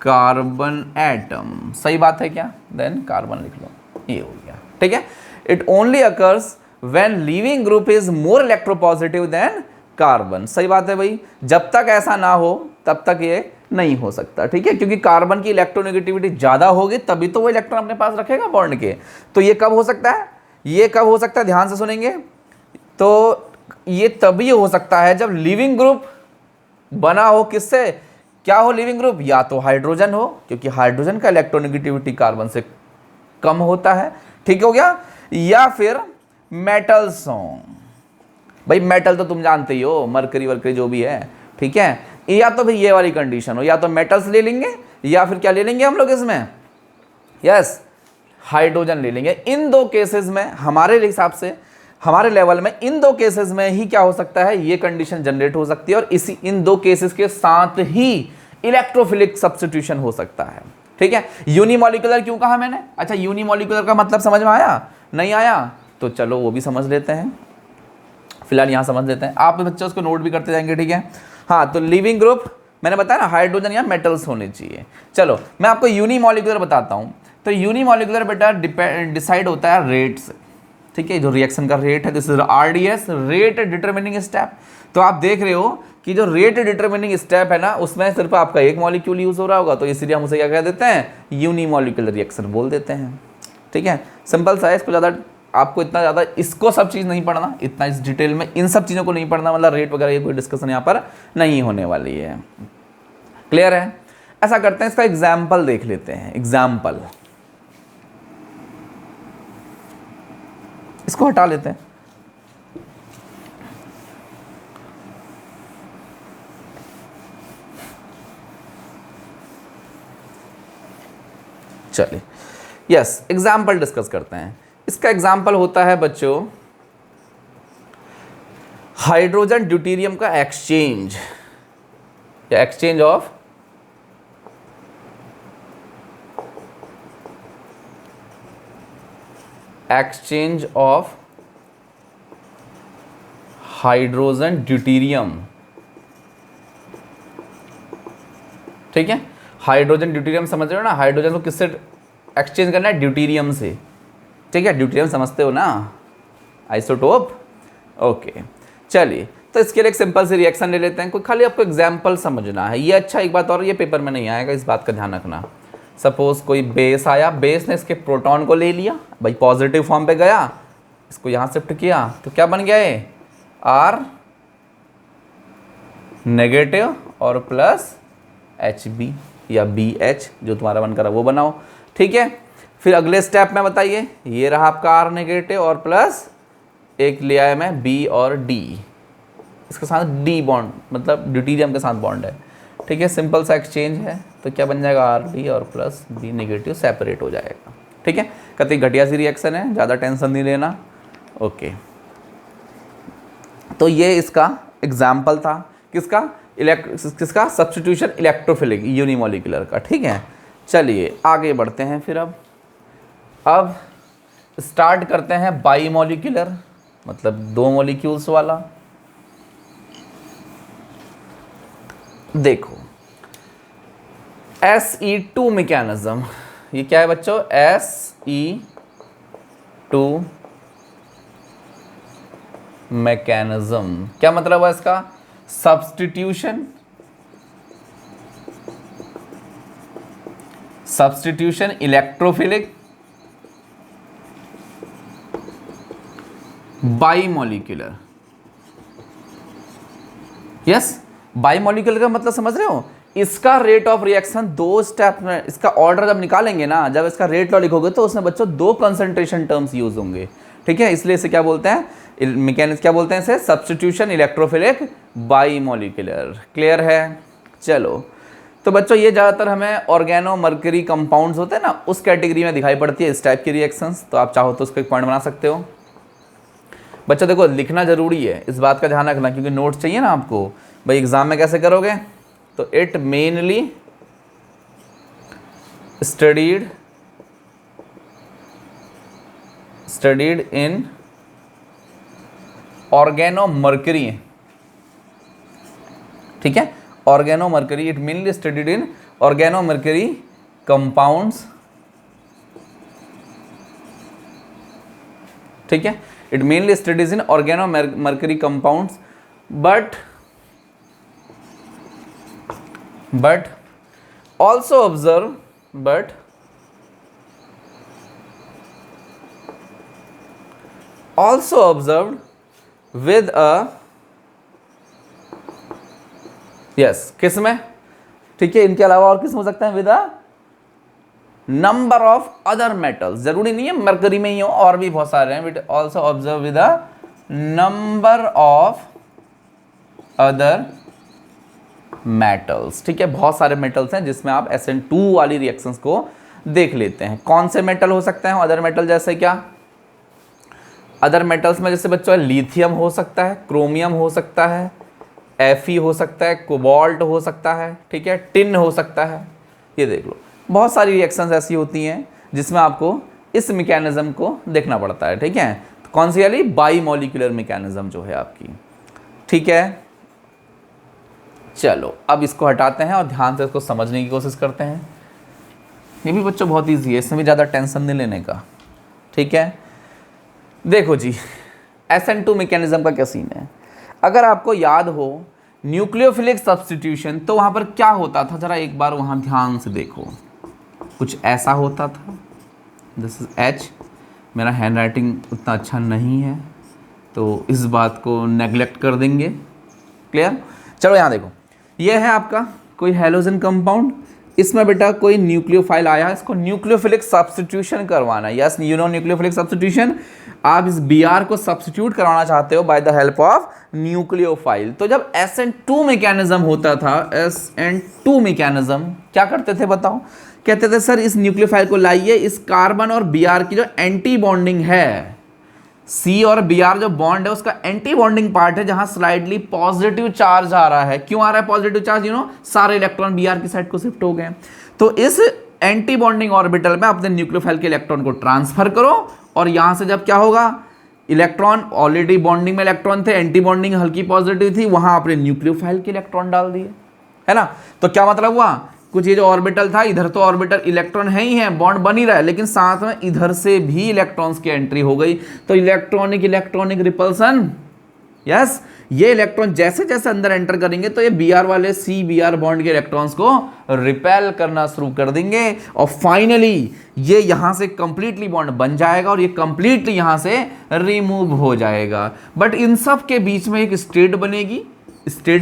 carbon atom. सही बात है क्या? देन कार्बन लिख लो, ये हो गया। ठीक है, it only occurs when leaving group is more electropositive than carbon. सही बात है भाई, जब तक ऐसा ना हो तब तक ये नहीं हो सकता। ठीक है, क्योंकि कार्बन की इलेक्ट्रोनेगेटिविटी ज्यादा होगी तभी तो वो इलेक्ट्रॉन अपने पास रखेगा बॉन्ड के। तो ये कब हो सकता है? ये कब हो सकता है, ध्यान से सुनेंगे। तो ये तभी हो सकता है जब लिविंग ग्रुप बना हो किससे? क्या हो लिविंग ग्रुप? या तो हाइड्रोजन हो, क्योंकि हाइड्रोजन का इलेक्ट्रोनेगेटिविटी कार्बन से कम होता है। ठीक हो गया? या फिर मेटल्स हो। भाई मेटल तो तुम जानते ही हो, मरकरी वर्करी जो भी है। ठीक है, या तो फिर ये वाली कंडीशन हो, या तो मेटल्स ले लेंगे या फिर क्या ले लेंगे हम लोग इसमें? यस, हाइड्रोजन ले लेंगे। इन दो केसेस में हमारे हिसाब से, हमारे लेवल में इन दो केसेस में ही क्या हो सकता है, ये कंडीशन जनरेट हो सकती है। और इसी इन दो केसेस के साथ ही इलेक्ट्रोफिलिक सब्स्टिट्यूशन हो सकता है। ठीक है, यूनिमॉलिक्यूलर क्यों कहा मैंने? अच्छा, यूनिमॉलिक्यूलर का मतलब समझ में आया? नहीं आया तो चलो वो भी समझ लेते हैं, फिलहाल यहाँ समझ लेते हैं। आप बच्चे उसको नोट भी करते जाएंगे। ठीक है, हाँ, तो लिविंग ग्रुप मैंने बताया ना, हाइड्रोजन या मेटल्स होने चाहिए। चलो मैं आपको यूनिमॉलिक्यूलर बताता हूँ। तो यूनिमॉलिक्यूलर बेटा डिसाइड होता है रेट से। ठीक है, जो रिएक्शन का रेट है, this is RDS, rate determining step. तो आप देख रहे हो कि जो रेट डिटरमिनिंग स्टेप है ना, उसमें सिर्फ आपका एक मॉलिक्यूल यूज हो रहा होगा, तो इसलिए हम उसे क्या कह देते हैं? यूनिमॉलिक्यूलर रिएक्शन बोल देते हैं। ठीक है, सिंपल सा है, इसको ज़्यादा आपको इतना ज़्यादा इसको सब चीज़ नहीं पढ़ना, इतना इस डिटेल में इन सब चीज़ों को नहीं पढ़ना, मतलब रेट वगैरह ये कोई डिस्कशन यहाँ पर नहीं होने वाली है। क्लियर है? ऐसा करते हैं, इसका एग्जाम्पल देख लेते हैं। एग्जाम्पल, इसको हटा लेते हैं। चलिए, यस, एग्जाम्पल डिस्कस करते हैं। इसका एग्जाम्पल होता है बच्चों हाइड्रोजन ड्यूटेरियम का एक्सचेंज, या एक्सचेंज ऑफ हाइड्रोजन ड्यूटेरियम। ठीक है, हाइड्रोजन ड्यूटेरियम समझ रहे हो ना? हाइड्रोजन को किससे एक्सचेंज करना है? ड्यूटेरियम से। ठीक है, ड्यूटेरियम समझते हो ना, आइसोटोप। ओके, चलिए, तो इसके लिए एक सिंपल सी रिएक्शन ले लेते हैं। कोई खाली आपको एग्जाम्पल समझना है। ये अच्छा, एक बात और, ये पेपर में नहीं आएगा, इस बात का ध्यान रखना। सपोज कोई बेस आया, बेस ने इसके प्रोटॉन को ले लिया, भाई पॉजिटिव फॉर्म पे गया, इसको यहाँ शिफ्ट किया, तो क्या बन गया ये? R नेगेटिव और प्लस HB या BH, जो तुम्हारा बनकर वो बनाओ। ठीक है, फिर अगले स्टेप में बताइए, ये रहा आपका R नेगेटिव और प्लस एक ले आया मैं B और D, इसके साथ D बॉन्ड, मतलब ड्यूटेरियम के साथ बॉन्ड है। ठीक है, सिंपल सा एक्सचेंज है, तो क्या बन जाएगा? RD और प्लस B नेगेटिव सेपरेट हो जाएगा। ठीक है, कतई घटिया सी रिएक्शन है, ज़्यादा टेंशन नहीं लेना। ओके, तो ये इसका एग्जाम्पल था, किसका? किसका? सब्स्टिट्यूशन इलेक्ट्रोफिलिक यूनिमॉलिक्यूलर का। ठीक है, चलिए आगे बढ़ते हैं। फिर अब स्टार्ट करते हैं बाईमॉलिक्यूलर, मतलब दो मॉलिक्यूल्स वाला। देखो, SE2 मैकेनिज्म, ये क्या है बच्चों? SE2 मैकेनिज्म, क्या मतलब है इसका? Substitution electrophilic bimolecular. Yes, bimolecular का मतलब समझ रहे हो? इसका रेट ऑफ रिएक्शन दो स्टेप में, इसका ऑर्डर जब निकालेंगे ना, जब इसका रेट लॉ लिखोगे तो उसमें बच्चों दो कंसंट्रेशन टर्म्स यूज होंगे। ठीक है, इसलिए इसे क्या बोलते हैं? मैकेनिज्म क्या बोलते हैं इसे? Substitution electrophilic बाईमॉलिक्यूलर। क्लियर है? चलो, तो बच्चों ये ज़्यादातर हमें ऑर्गेनो मर्करी कंपाउंड्स होते हैं ना, उस कैटेगरी में दिखाई पड़ती है इस टाइप की रिएक्शंस। तो आप चाहो तो उसको एक पॉइंट बना सकते हो। बच्चों देखो लिखना ज़रूरी है, इस बात का ध्यान रखना, क्योंकि नोट्स चाहिए ना आपको। भाई एग्ज़ाम में कैसे करोगे, तो it mainly studied in organomercury, ठीक है, organomercury, it mainly studied in organomercury compounds, ठीक है, it mainly studies in organomercury compounds, but also observed with a, yes, किस में, ठीक है, इनके अलावा और किस हो सकता है, with a number of other metals, जरूरी नहीं है मरकरी में ही हो, और भी बहुत सारे हैं, but also observe with a number of other metals, ठीक है, बहुत सारे मेटल्स हैं जिसमें आप SN2 वाली रिएक्शंस को देख लेते हैं। कौन से मेटल हो सकते हैं अदर मेटल, जैसे क्या अदर मेटल्स में, जैसे बच्चों लिथियम हो सकता है, क्रोमियम हो सकता है, Fe हो सकता है, कोबाल्ट हो सकता है, ठीक है, टिन हो सकता है, ये देख लो, बहुत सारी रिएक्शंस ऐसी होती हैं जिसमें आपको इस मैकेनिज्म को देखना पड़ता है, ठीक है। तो कौन सी वाली, बाई मॉलिक्यूलर मैकेनिज्म जो है आपकी, ठीक है। चलो अब इसको हटाते हैं और ध्यान से इसको समझने की कोशिश करते हैं। ये भी बच्चों बहुत ईजी है, इसमें भी ज़्यादा टेंशन नहीं लेने का, ठीक है। देखो जी, SN2 मैकेनिज्म का क्या सीन है, अगर आपको याद हो न्यूक्लियोफिलिक सब्स्टिट्यूशन, तो वहाँ पर क्या होता था, ज़रा एक बार वहाँ ध्यान से देखो, कुछ ऐसा होता था, दिस इज H, मेरा हैंड राइटिंग उतना अच्छा नहीं है तो इस बात को नेग्लेक्ट कर देंगे, क्लियर। चलो यहाँ देखो, ये है आपका कोई हैलोजन कंपाउंड, इसमें बेटा कोई न्यूक्लियोफाइल आया है, इसको न्यूक्लियोफिलिक सब्स्टिट्यूशन करवाना है, yes you know nucleophilic substitution, आप इस Br को सब्स्टिट्यूट करवाना चाहते हो bye the help of nucleophile. तो जब SN2 मैकेनिज्म होता था, SN2 मैकेनिज्म क्या करते थे बताओ, कहते थे सर इस न्यूक्लियोफाइल को लाइए, इस कार्बन और Br की जो एंटी बॉन्डिंग है, C और Br जो बॉन्ड है उसका एंटी बॉन्डिंग पार्ट है, जहां स्लाइडली पॉजिटिव चार्ज आ रहा है, क्यों आ रहा है पॉजिटिव चार्ज, यू नो सारे इलेक्ट्रॉन Br की साइड को शिफ्ट हो गए, तो इस एंटी बॉन्डिंग ऑर्बिटल में अपने न्यूक्लियोफाइल के इलेक्ट्रॉन को ट्रांसफर करो, और यहां से जब क्या होगा, इलेक्ट्रॉन ऑलरेडी बॉन्डिंग में इलेक्ट्रॉन थे, एंटी बॉन्डिंग हल्की पॉजिटिव थी, वहां आपने न्यूक्लियोफाइल के इलेक्ट्रॉन डाल दिए, है ना। तो क्या मतलब हुआ, कुछ ये जो ऑर्बिटल था, इधर तो ऑर्बिटल इलेक्ट्रॉन है ही है, बॉन्ड बन ही रहा है, लेकिन साथ में इधर से भी इलेक्ट्रॉन्स की एंट्री हो गई, तो इलेक्ट्रॉनिक रिपल्सन, यस, ये इलेक्ट्रॉन जैसे जैसे अंदर एंटर करेंगे तो ये Br वाले C-Br बॉन्ड के इलेक्ट्रॉन्स को रिपेल करना शुरू कर देंगे, और फाइनली ये यहां से कंप्लीटली बॉन्ड बन जाएगा और ये कंप्लीटली यहां से रिमूव हो जाएगा। बट इन सब के बीच में एक स्टेट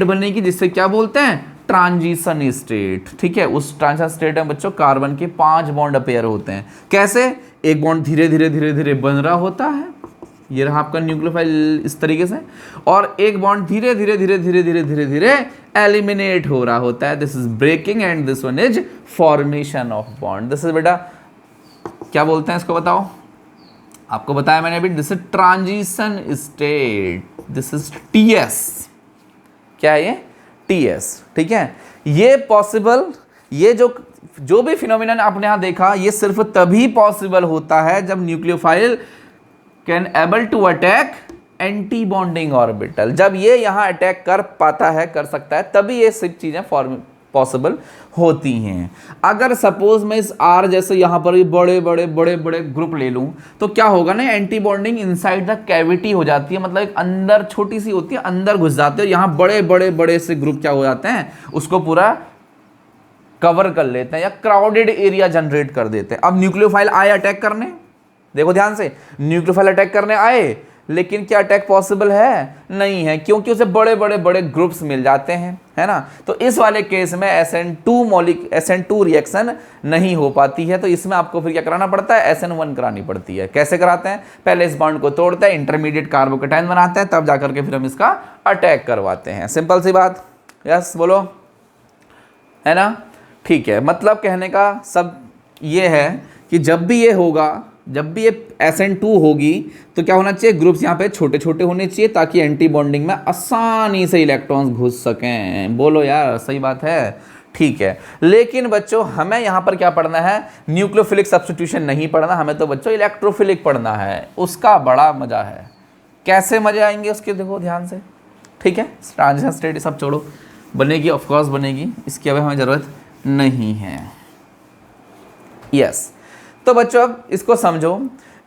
बनेगी जिससे क्या बोलते हैं, ट्रांजिशन स्टेट, ठीक है। उस ट्रांजिशन स्टेट में बच्चों कार्बन के 5 बॉन्ड अपेयर होते हैं, कैसे, एक बॉन्ड धीरे धीरे बन रहा होता है, ये रहा आपका न्यूक्लियोफाइल इस तरीके से, और एक बॉन्ड धीरे धीरे एलिमिनेट हो रहा होता है, this is breaking and this one is formation of bond, this is बेटा क्या बोलते हैं इसको बताओ, आपको बताया मैंने अभी, this is transition state, this is TS, क्या है ये, TS, ठीक है। ये पॉसिबल, ये जो भी फिनोमिनन आपने यहां देखा, ये सिर्फ तभी पॉसिबल होता है जब nucleophile can able to attack anti bonding orbital, जब ये यहां अटैक कर पाता है, कर सकता है, तभी ये सब चीजें पॉसिबल होती हैं। अगर सपोज मैं इस R जैसे यहां पर बड़े ग्रुप ले लूं, तो क्या होगा ना, anti bonding inside the cavity हो जाती है, मतलब एक अंदर छोटी सी होती है, अंदर घुस जाते हैं, यहां बड़े से ग्रुप क्या हो जाते हैं, उसको पूरा कवर कर लेते हैं या क्राउडेड एरिया जनरेट कर देते हैं। अब न्यूक्लियोफाइल आए अटैक करने, देखो ध्यान से, न्यूक्लियोफाइल अटैक करने आए, लेकिन क्या अटैक पॉसिबल है, नहीं है, क्योंकि उसे बड़े ग्रुप्स मिल जाते हैं, है ना। तो इस वाले केस में SN2 रिएक्शन नहीं हो पाती है, तो इसमें आपको फिर क्या कराना पड़ता है, SN1 करानी पड़ती है। कैसे कराते हैं, पहले इस बॉन्ड को तोड़ते हैं, इंटरमीडिएट कार्बोकेटाइन बनाते हैं, तब जाकर के फिर हम इसका अटैक करवाते हैं, सिंपल सी बात, यस बोलो, है ना, ठीक है। मतलब कहने का सब ये है कि जब भी ये होगा, जब भी ये SN2 होगी तो क्या होना चाहिए, ग्रुप्स यहाँ पे छोटे छोटे होने चाहिए ताकि एंटी बॉन्डिंग में आसानी से इलेक्ट्रॉन्स घुस सकें। बोलो यार, सही बात है, ठीक है। लेकिन बच्चों हमें यहाँ पर क्या पढ़ना है, न्यूक्लियोफिलिक सब्स्टिट्यूशन नहीं पढ़ना, हमें तो बच्चों इलेक्ट्रोफिलिक पढ़ना है। उसका बड़ा मजा है। कैसे मजे आएंगे उसके, देखो ध्यान से, ठीक है। ट्रांजिशन स्टेट सब छोड़ो, बनेगी ऑफकोर्स बनेगी, इसकी अब हमें ज़रूरत नहीं है। यस तो बच्चों अब इसको समझो।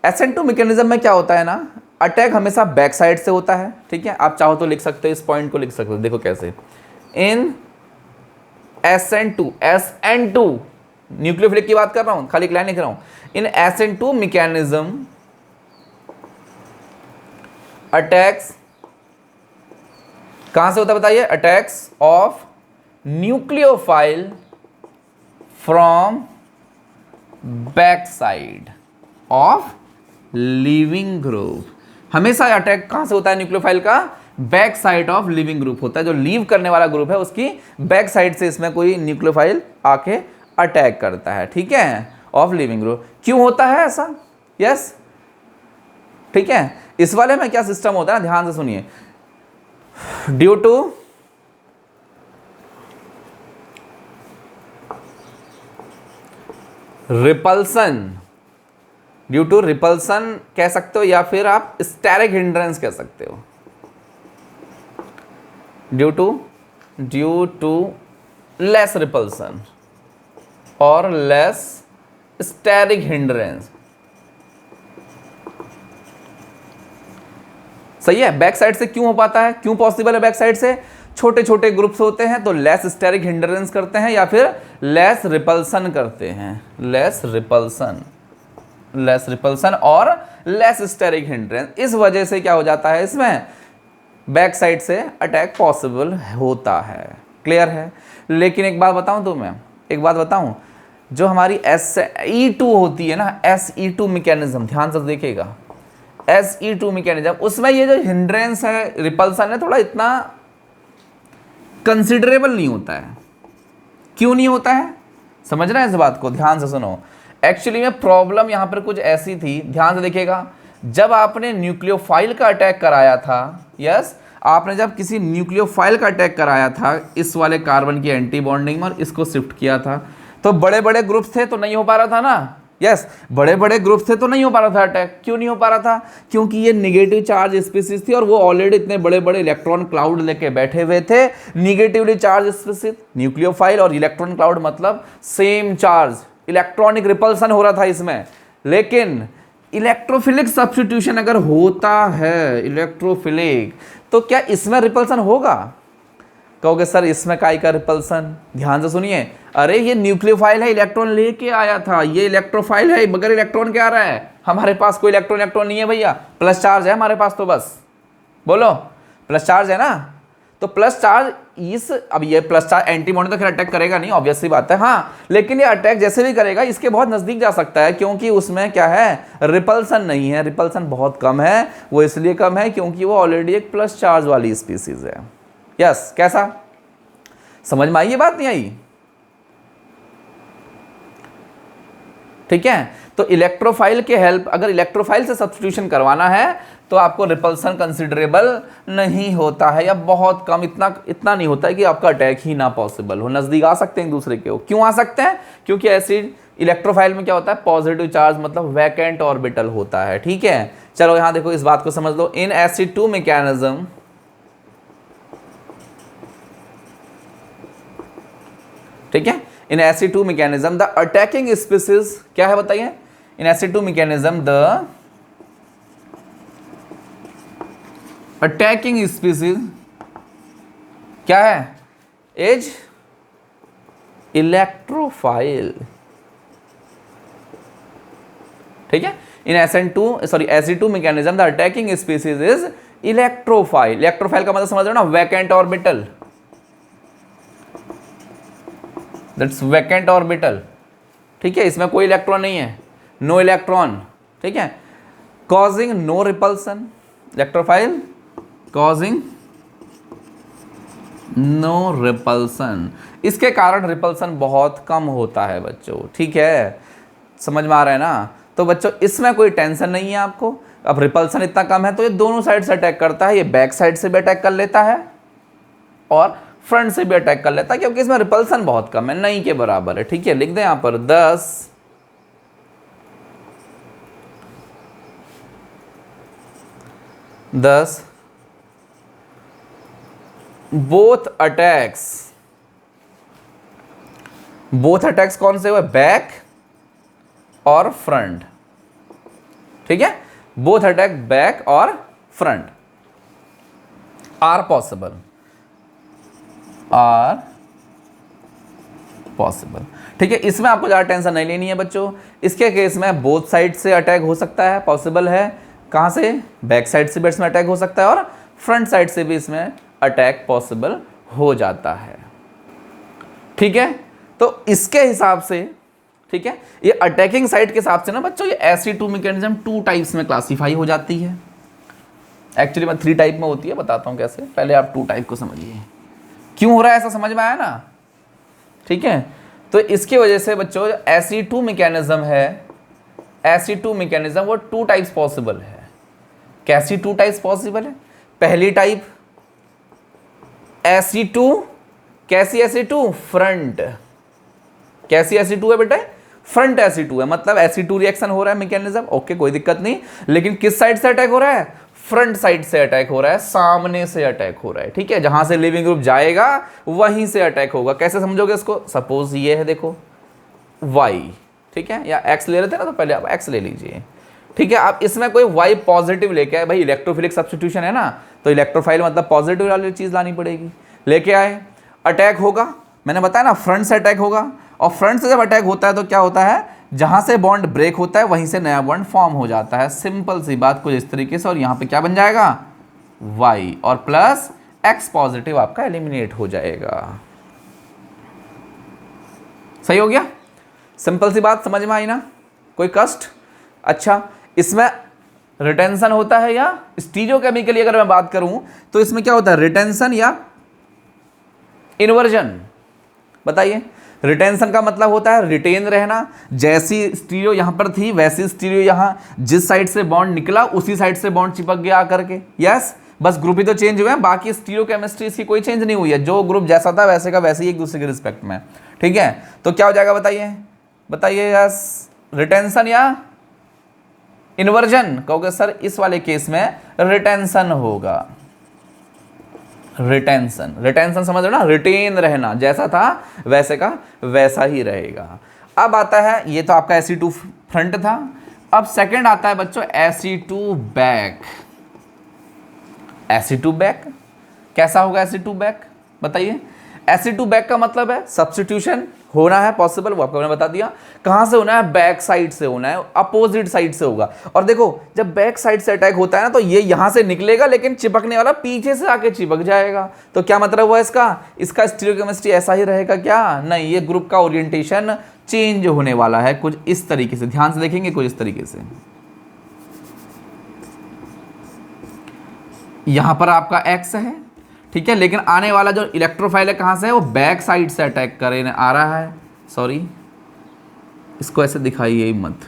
SN2 मैकेनिज्म में क्या होता है ना, अटैक हमेशा बैक साइड से होता है, ठीक है। आप चाहो तो लिख सकते हो, इस पॉइंट को लिख सकते हो, देखो कैसे। इन SN2 न्यूक्लियोफिलिक की बात कर रहा हूं, खाली एक लाइन लिख रहा हूं। इन SN2 मैकेनिज्म अटैक्स कहां से होता है बताइए, attacks of nucleophile from back side of leaving group. हमेशा अटैक कहां से होता है न्यूक्लियोफाइल का, back side of leaving group होता है। जो लीव करने वाला ग्रुप है उसकी बैक साइड से इसमें कोई न्यूक्लियोफाइल आके अटैक करता है, ठीक है, ऑफ लिविंग ग्रुप। क्यों होता है ऐसा, यस ठीक है। इस वाले में क्या सिस्टम होता है ना, ध्यान से सुनिए। Due to repulsion, due to repulsion कह सकते हो, या फिर आप स्टेरिक हिंड्रेंस कह सकते हो। ड्यू टू लेस रिपल्सन और लेस स्टेरिक हिंड्रेंस, सही है। बैक साइड से क्यों हो पाता है, क्यों पॉसिबल है बैक साइड से, छोटे छोटे ग्रुप्स होते हैं तो लेस स्टेरिक हिंड्रेंस करते हैं या फिर लेस रिपल्सन करते हैं, लेस रिपल्सन और लेस स्टेरिक हिंड्रेंस। इस वजह से क्या हो जाता है, इसमें बैक साइड से अटैक पॉसिबल होता है। क्लियर है। लेकिन एक बात बताऊं तुम्हें, एक बात बताऊं, जो हमारी SE2 होती है ना, SE2 मैकेनिज्म, ध्यान से देखिएगा, SE2 मैकेनिज्म, उसमें ये जो हिंड्रेंस है, रिपल्सन है, थोड़ा इतना कंसिडरेबल नहीं होता है। क्यों नहीं होता है, समझ रहे हैं इस बात को, ध्यान से सुनो। एक्चुअली में प्रॉब्लम यहां पर कुछ ऐसी थी, ध्यान से देखिएगा। जब आपने न्यूक्लियोफाइल का अटैक कराया था, यस, आपने जब किसी न्यूक्लियोफाइल का अटैक कराया था इस वाले कार्बन की एंटी बॉन्डिंग में और इसको शिफ्ट किया था, तो बड़े बड़े ग्रुप्स थे तो नहीं हो पा रहा था ना, यस बड़े बड़े ग्रुप थे तो नहीं हो पा रहा था अटैक। क्यों नहीं हो पा रहा था, क्योंकि ये निगेटिव चार्ज स्पीसीज थी और वो ऑलरेडी इतने बड़े बड़े इलेक्ट्रॉन क्लाउड लेके बैठे हुए थे। निगेटिवली चार्ज स्पीसीज, न्यूक्लियोफाइल और इलेक्ट्रॉन क्लाउड मतलब सेम चार्ज, इलेक्ट्रॉनिक रिपल्सन हो रहा था इसमें। लेकिन इलेक्ट्रोफिलिक सब्स्टिट्यूशन अगर होता है, इलेक्ट्रोफिलिक, तो क्या इसमें रिपल्सन होगा? कहोगे सर इसमें काई का रिपल्सन, ध्यान से सुनिए। अरे ये न्यूक्लियोफाइल है, इलेक्ट्रॉन लेके आया था, ये इलेक्ट्रोफाइल है, मगर इलेक्ट्रॉन क्या आ रहा है, हमारे पास कोई इलेक्ट्रॉन नहीं है भैया, प्लस चार्ज है हमारे पास, तो बस बोलो प्लस चार्ज है ना, तो प्लस चार्ज इस, अब ये प्लस चार्ज एंटी बॉन्ड तो खैर अटैक करेगा नहीं, ऑब्वियस सी बात है, हाँ, लेकिन ये अटैक जैसे भी करेगा इसके बहुत नजदीक जा सकता है, क्योंकि उसमें क्या है, रिपल्सन नहीं है, रिपल्सन बहुत कम है। वो इसलिए कम है क्योंकि वो ऑलरेडी एक प्लस चार्ज वाली स्पीसीज है। यस, कैसा, समझ में आई ये बात, नहीं आई? ठीक है, तो इलेक्ट्रोफाइल के हेल्प, अगर इलेक्ट्रोफाइल से सब्स्टिट्यूशन करवाना है तो आपको रिपल्सन कंसिडरेबल नहीं होता है, या बहुत कम, इतना नहीं होता है कि आपका अटैक ही ना पॉसिबल हो। नजदीक आ सकते हैं एक दूसरे के हो। क्यों आ सकते हैं? क्योंकि एसिड इलेक्ट्रोफाइल में क्या होता है, पॉजिटिव चार्ज मतलब वैकेंट ऑर्बिटल होता है। ठीक है, चलो यहां देखो, इस बात को समझ लो। इन SE2 मैकेनिज्म, ठीक है, इन SE2 mechanism the attacking species क्या है बताइए? इन SE2 mechanism the attacking species क्या है? Is electrophile. ठीक है, इन SE2 mechanism the attacking species is electrophile. Electrophile का मतलब समझ रहे हो ना, vacant orbital, that's vacant orbital. ठीक है, इसमें कोई इलेक्ट्रॉन नहीं है, नो इलेक्ट्रॉन। ठीक है, causing no repulsion, electrophile causing no repulsion, इसके कारण रिपल्सन बहुत कम होता है बच्चों। ठीक है, समझ में आ रहा है ना? तो बच्चों इसमें कोई टेंशन नहीं है आपको। अब रिपल्सन इतना कम है तो ये दोनों साइड से अटैक करता है, ये बैक साइड से भी अटैक कर लेता है और फ्रंट से भी अटैक कर लेता है, क्योंकि इसमें रिपल्सन बहुत कम है, नहीं के बराबर है। ठीक है, लिख दें यहां पर 10 बोथ अटैक्स कौन से हुए, बैक और फ्रंट। ठीक है, बोथ अटैक बैक और फ्रंट आर पॉसिबल। ठीक है, इसमें आपको ज़्यादा टेंशन नहीं लेनी है बच्चों। इसके केस में बोथ साइड से अटैक हो सकता है, पॉसिबल है। कहाँ से, बैक साइड से भी इसमें अटैक हो सकता है और फ्रंट साइड से भी इसमें अटैक पॉसिबल हो जाता है। ठीक है, तो इसके हिसाब से, ठीक है, ये अटैकिंग साइड के हिसाब से ना बच्चों ये SE2 मैकेनिज्म 2 टाइप्स में क्लासीफाई हो जाती है। एक्चुअली मैं 3 टाइप में होती है, बताता हूँ कैसे। पहले आप 2 टाइप को समझिए, क्यों हो रहा है ऐसा, समझ में आया ना। ठीक है, तो इसकी वजह से बच्चों SE2 मैकेनिज्म है, SE2 मैकेनिज्म वो 2 टाइप्स पॉसिबल है। कैसी 2 टाइप्स पॉसिबल है, पहली टाइप SE2, कैसी SE2, फ्रंट। कैसी SE2 है बेटा, फ्रंट SE2 है, मतलब SE2 रिएक्शन हो रहा है मैकेनिज्म, ओके कोई दिक्कत नहीं। लेकिन किस साइड से अटैक हो रहा है, फ्रंट साइड से अटैक हो रहा है, सामने से अटैक हो रहा है। ठीक है, जहां से लिविंग ग्रुप जाएगा वहीं से अटैक होगा। कैसे समझोगे इसको, सपोज ये है देखो Y, ठीक है, या X ले लेते हैं ना, तो पहले आप X ले लीजिए। ठीक है, आप इसमें कोई Y पॉजिटिव लेके आए, भाई इलेक्ट्रोफिलिक सब्स्टिट्यूशन है ना, तो इलेक्ट्रोफाइल मतलब पॉजिटिव वाली चीज लानी पड़ेगी। लेके आए, अटैक होगा, मैंने बताया ना फ्रंट से अटैक होगा, और फ्रंट से जब अटैक होता है तो क्या होता है, जहां से बॉन्ड ब्रेक होता है वहीं से नया बॉन्ड फॉर्म हो जाता है। सिंपल सी बात कुछ इस तरीके से, और यहां पे क्या बन जाएगा, Y और प्लस X पॉजिटिव आपका एलिमिनेट हो जाएगा। सही हो गया, सिंपल सी बात, समझ में आई ना, कोई कष्ट। अच्छा, इसमें रिटेंशन होता है या स्टीरियोकेमिकली अगर मैं बात करूं तो इसमें क्या होता है, रिटेंशन या इन्वर्जन, बताइए। रिटेंशन का मतलब होता है रिटेन रहना, जैसी स्टीरियो यहां पर थी वैसी स्टीरियो यहां, जिस साइड से बॉन्ड निकला उसी साइड से बॉन्ड चिपक गया आकर के। यस, बस ग्रुप ही तो चेंज हुए हैं, बाकी स्टीरियो केमिस्ट्री इसकी कोई चेंज नहीं हुई है, जो ग्रुप जैसा था वैसे का वैसे ही एक दूसरे के रिस्पेक्ट में। ठीक है, तो क्या हो जाएगा बताइए, बताइए। यस, रिटेंशन या इन्वर्जन, कहोगे सर इस वाले केस में रिटेंशन होगा। रिटेंशन, रिटेंशन समझ रहे हो ना, रिटेन रहना, जैसा था वैसे का वैसा ही रहेगा। अब आता है, ये तो आपका SE2 फ्रंट था। अब सेकंड आता है बच्चों SE2 बैक। SE2 बैक कैसा होगा, SE2 बैक बताइए। SE2 बैक का मतलब है सब्स्टिट्यूशन होना है पॉसिबल, वो आपको मैंने बता दिया। कहां से होना है, बैक साइड से होना है, अपोजिट साइड से होगा। और देखो जब बैक साइड से अटैक होता है ना तो ये यहां से निकलेगा, लेकिन चिपकने वाला पीछे से आके चिपक जाएगा। तो क्या मतलब हुआ इसका स्टीरियोकेमिस्ट्री ऐसा ही रहेगा क्या, नहीं, ये ग्रुप का ओरिएंटेशन चेंज होने वाला है कुछ इस तरीके से, ध्यान से देखेंगे कुछ इस तरीके से। यहां पर आपका X है, ठीक है, लेकिन आने वाला जो इलेक्ट्रोफाइल है कहां से है, वो बैक साइड से अटैक करने आ रहा है। सॉरी, इसको ऐसे दिखाइए ही मत,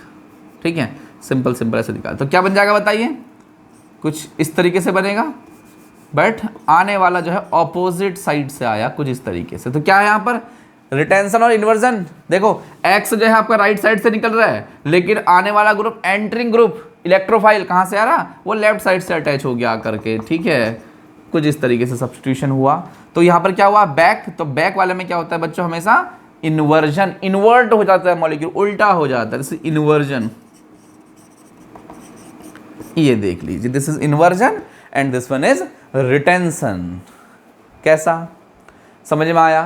ठीक है, सिंपल सिंपल ऐसे दिखा। तो क्या बन जाएगा बताइए, कुछ इस तरीके से बनेगा, बट आने वाला जो है ऑपोजिट साइड से आया कुछ इस तरीके से। तो क्या है यहाँ पर, रिटेंशन और इन्वर्जन। देखो X जो है आपका राइट साइड से निकल रहा है, लेकिन आने वाला ग्रुप, एंटरिंग ग्रुप इलेक्ट्रोफाइल कहां से आ रहा, वो लेफ्ट साइड से अटैच हो गया आकर के। ठीक है, कुछ इस तरीके से सब्स्टिट्यूशन हुआ। तो यहां पर क्या हुआ, बैक। तो बैक वाले में क्या होता है बच्चों, हमेशा इन्वर्जन, इन्वर्ट हो जाता है मॉलिक्यूल, उल्टा हो जाता है, जैसे इन्वर्जन। ये देख लीजिए, this is inversion and this one is retention. कैसा, समझ में आया।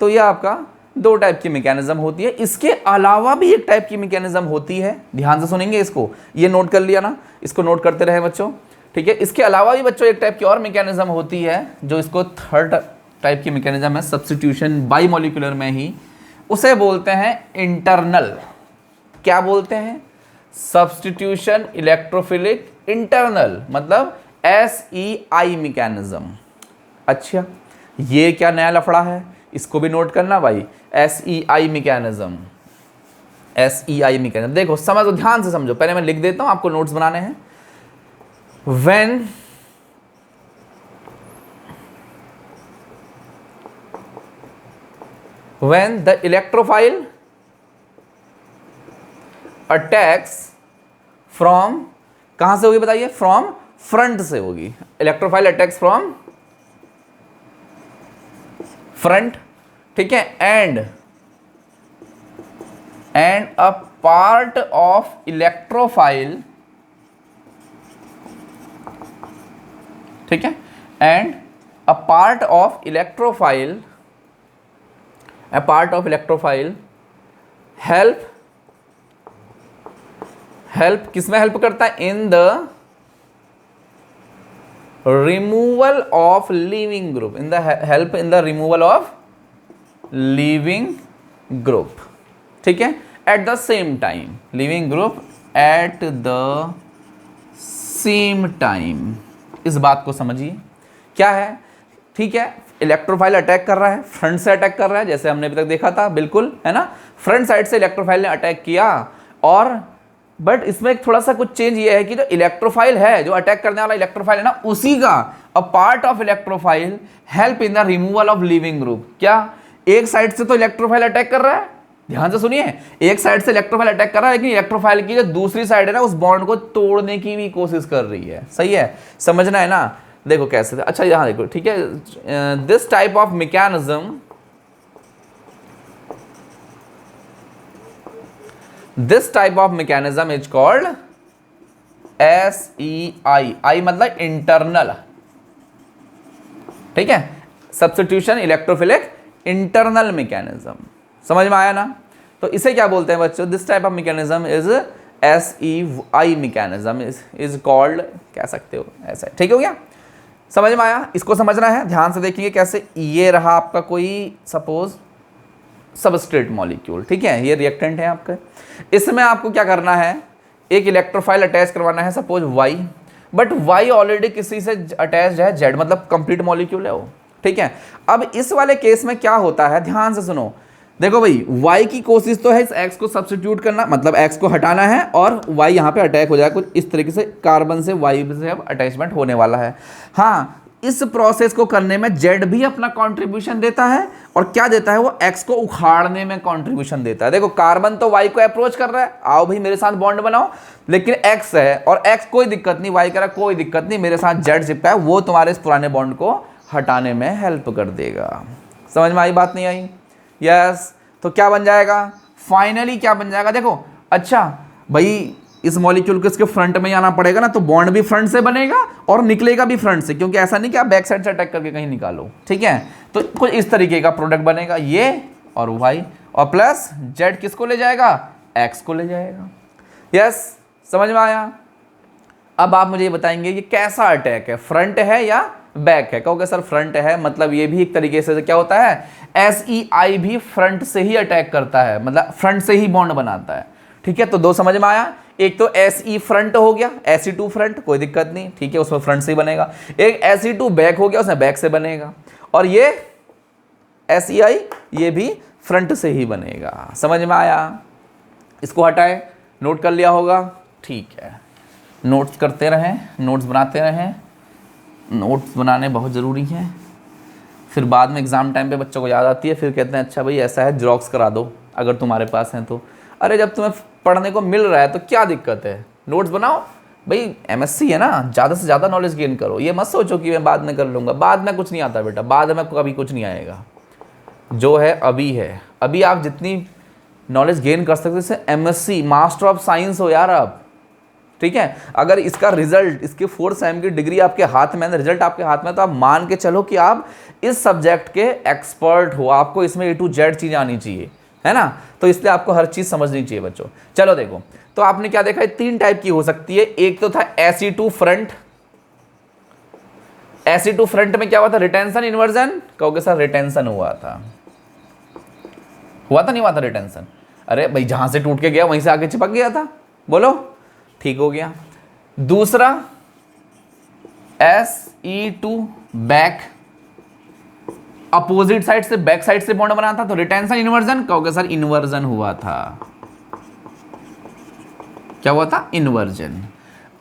तो ये आपका 2 टाइप की मैकेनिज्म होती है। इसके अलावा भी एक टाइप की मैकेनिज्म होती है, ध्यान से सुनेंगे इसको, ये नोट कर लिया ना, इसको नोट करते रहे बच्चों। ठीक है, इसके अलावा भी बच्चों एक टाइप की और मैकेनिज्म होती है, जो इसको थर्ड टाइप की मैकेनिज्म है, सब्स्टिट्यूशन बाई मॉलिक्यूलर में ही, उसे बोलते हैं इंटरनल। क्या बोलते हैं, सब्स्टिट्यूशन इलेक्ट्रोफिलिक इंटरनल, मतलब SEI मैकेनिज्म। अच्छा, ये क्या नया लफड़ा है, इसको भी नोट करना भाई, SEI मैकेनिज्म। SEI mechanism. देखो समझो, ध्यान से समझो, पहले मैं लिख देता हूं, आपको नोट्स बनाने हैं। when the electrophile attacks from, कहां से होगी बताइए, फ्रॉम फ्रंट से होगी। इलेक्ट्रोफाइल अटैक्स फ्रॉम फ्रंट, ठीक है, and a part of electrophile, ठीक है, and a part of electrophile, a part of electrophile help किसमें हेल्प करता है, in the removal of leaving group, in the help in the removal of leaving group, ठीक है, at the same time, leaving group at the same time. इस बात को समझिए क्या है, ठीक है, इलेक्ट्रोफाइल अटैक कर रहा है, फ्रंट से अटैक कर रहा है, जैसे हमने अभी तक देखा था, बिल्कुल है ना, फ्रंट साइड से इलेक्ट्रोफाइल ने अटैक किया, और बट इसमें थोड़ा सा कुछ चेंज ये है कि जो इलेक्ट्रोफाइल है, जो अटैक करने वाला इलेक्ट्रोफाइल है ना, उसी का a part of electrophile help in the removal of leaving group. क्या एक साइड से तो इलेक्ट्रोफाइल अटैक कर रहा है, ध्यान से सुनिए, एक साइड से इलेक्ट्रोफाइल अटैक कर रहा है, लेकिन इलेक्ट्रोफाइल की जो दूसरी साइड है ना, उस बॉन्ड को तोड़ने की भी कोशिश कर रही है। सही है, समझना है ना। देखो कैसे, अच्छा यहां देखो, ठीक है, this type of mechanism, this type of mechanism is called SEI। आई मतलब इंटरनल, ठीक है, सब्स्टिट्यूशन इलेक्ट्रोफिलिक इंटरनल मैकेनिज्म। समझ में आया ना। तो इसे क्या बोलते हैं बच्चों, this type of mechanism is SEI mechanism is called, कह सकते हो ऐसा, ठीक हो गया, समझ में आया। इसको समझना है, ध्यान से देखेंगे कैसे। ये रहा आपका कोई सपोज सबस्ट्रेट मॉलिक्यूल, ठीक है, ये रिएक्टेंट है आपका, इसमें आपको क्या करना है, एक इलेक्ट्रोफाइल अटैच करवाना है, suppose Y, but Y already किसी से अटैच्ड है Z, मतलब कंप्लीट मॉलिक्यूल है वो, ठीक है। अब इस वाले केस में क्या होता है, ध्यान से सुनो, देखो भाई Y की कोशिश तो है इस X को सब्स्टिट्यूट करना, मतलब X को हटाना है, और Y यहाँ पे अटैक हो जाएगा, कुछ इस तरीके से कार्बन से Y से अब अटैचमेंट होने वाला है। हाँ, इस प्रोसेस को करने में Z भी अपना कंट्रीब्यूशन देता है, और क्या देता है वो, X को उखाड़ने में कंट्रीब्यूशन देता है। देखो कार्बन तो Y को अप्रोच कर रहा है, आओ भाई मेरे साथ बॉन्ड बनाओ, लेकिन X है, और X कोई दिक्कत नहीं, Y कह रहा कोई दिक्कत नहीं, मेरे साथ Z चिपका है, वो तुम्हारे इस पुराने बॉन्ड को हटाने में हेल्प कर देगा। समझ में आई बात, नहीं आई? यस। तो क्या बन जाएगा फाइनली, क्या बन जाएगा, देखो, अच्छा भाई इस मॉलिक्यूल को इसके फ्रंट में आना पड़ेगा ना, तो बॉन्ड भी फ्रंट से बनेगा और निकलेगा भी फ्रंट से, क्योंकि ऐसा नहीं कि आप बैक साइड से अटैक करके कहीं निकालो, ठीक है। तो कुछ इस तरीके का प्रोडक्ट बनेगा, ये और Y, और प्लस Z किसको ले जाएगा, X को ले जाएगा। यस, समझ में आया। अब आप मुझे बताएंगे ये कैसा अटैक है, फ्रंट है या बैक है। कहोगे सर फ्रंट है, मतलब ये भी एक तरीके से क्या होता है, SEI भी फ्रंट से ही अटैक करता है, मतलब फ्रंट से ही बॉन्ड बनाता है, ठीक है। तो दो समझ में आया, एक तो SE फ्रंट हो गया, SE2 फ्रंट, कोई दिक्कत नहीं, ठीक है, उसमें फ्रंट से ही बनेगा। एक SE2 बैक हो गया, उसमें बैक से बनेगा, और ये SEI ये भी फ्रंट से ही बनेगा। समझ में आया। इसको हटाए, नोट कर लिया होगा, ठीक है, नोट्स करते रहें, नोट्स बनाते रहें, नोट्स बनाने बहुत ज़रूरी हैं, फिर बाद में एग्ज़ाम टाइम पे बच्चों को याद आती है, फिर कहते हैं अच्छा भाई ऐसा है जेरॉक्स करा दो अगर तुम्हारे पास हैं तो। अरे जब तुम्हें पढ़ने को मिल रहा है तो क्या दिक्कत है, नोट्स बनाओ भाई, MSc है ना, ज़्यादा से ज़्यादा नॉलेज गेन करो। ये मत सोचो कि मैं बाद में कर लूँगा, बाद में कुछ नहीं आता बेटा, बाद में कभी कुछ नहीं आएगा, जो है अभी है। अभी आप जितनी नॉलेज गेन कर सकते हो, जैसे MSc मास्टर ऑफ साइंस हो यार आप, ठीक है। अगर इसका रिजल्ट, इसके 4 सेम की डिग्री आपके हाथ में, रिजल्ट आपके हाथ में, तो आप मान के चलो कि आप इस सब्जेक्ट के एक्सपर्ट हो, आपको इसमें A to Z चीज़ आनी चाहिए, है ना। तो इसलिए आपको हर चीज़ समझनी चाहिए बच्चों। चलो देखो, तो आपने क्या देखा, 3 टाइप की हो सकती है। एक तो था SE2 फ्रंट, SE2 फ्रंट में क्या हुआ था, रिटेंशन इन्वर्जन। कहोगे सर रिटेंशन हुआ था नहीं हुआ था रिटेंशन? अरे भाई जहां से टूट के गया वहीं से आगे चिपक गया था, बोलो, ठीक हो गया। दूसरा SE2 बैक, अपोजिट साइड से बैक साइड से बॉन्ड बना था, तो रिटेंशन इन्वर्जन। कहोगे सर इन्वर्जन हुआ था, क्या हुआ था, इन्वर्जन।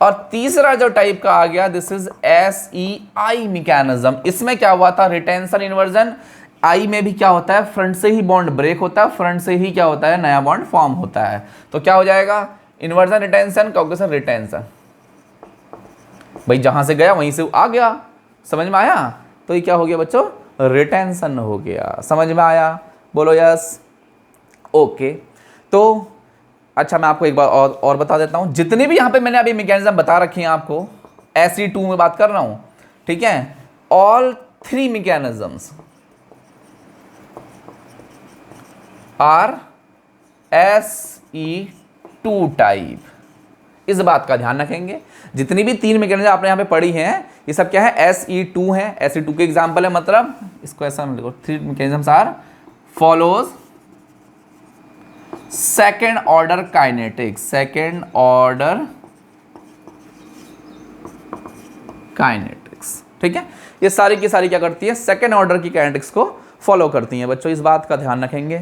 और तीसरा जो टाइप का आ गया, दिस इज SEI मैकेनिज्म। इसमें क्या हुआ था, रिटेंशन इन्वर्जन। आई में भी क्या होता है, फ्रंट से ही बॉन्ड ब्रेक होता है, फ्रंट से ही क्या होता है, नया बॉन्ड फॉर्म होता है। तो क्या हो जाएगा, इन्वर्जन रिटेंशन, कहोगे सर रिटेंशन, भाई जहां से गया वहीं से आ गया, समझ में आया। तो ये क्या हो गया बच्चों, रिटेंशन हो गया। समझ में आया, बोलो यस। ओके, तो अच्छा मैं आपको एक बार और बता देता हूं, जितने भी यहां पे मैंने अभी मैकेनिज्म बता रखे हैं आपको, SE2 में बात कर रहा हूं, ठीक है, all 3 mechanisms are SE2 type. इस बात का ध्यान रखेंगे, जितनी भी 3 मैकेनिज्म आपने यहां पे पढ़ी हैं, ये सब क्या है, SE2 है। SE2 के एग्जांपल है, मतलब इसको ऐसा लिखो, 3 mechanisms are follows second order kinetics, second order kinetics, ठीक है। ये सारी की सारी क्या करती है, सेकेंड ऑर्डर की काइनेटिक्स को फॉलो करती हैं बच्चों, इस बात का ध्यान रखेंगे।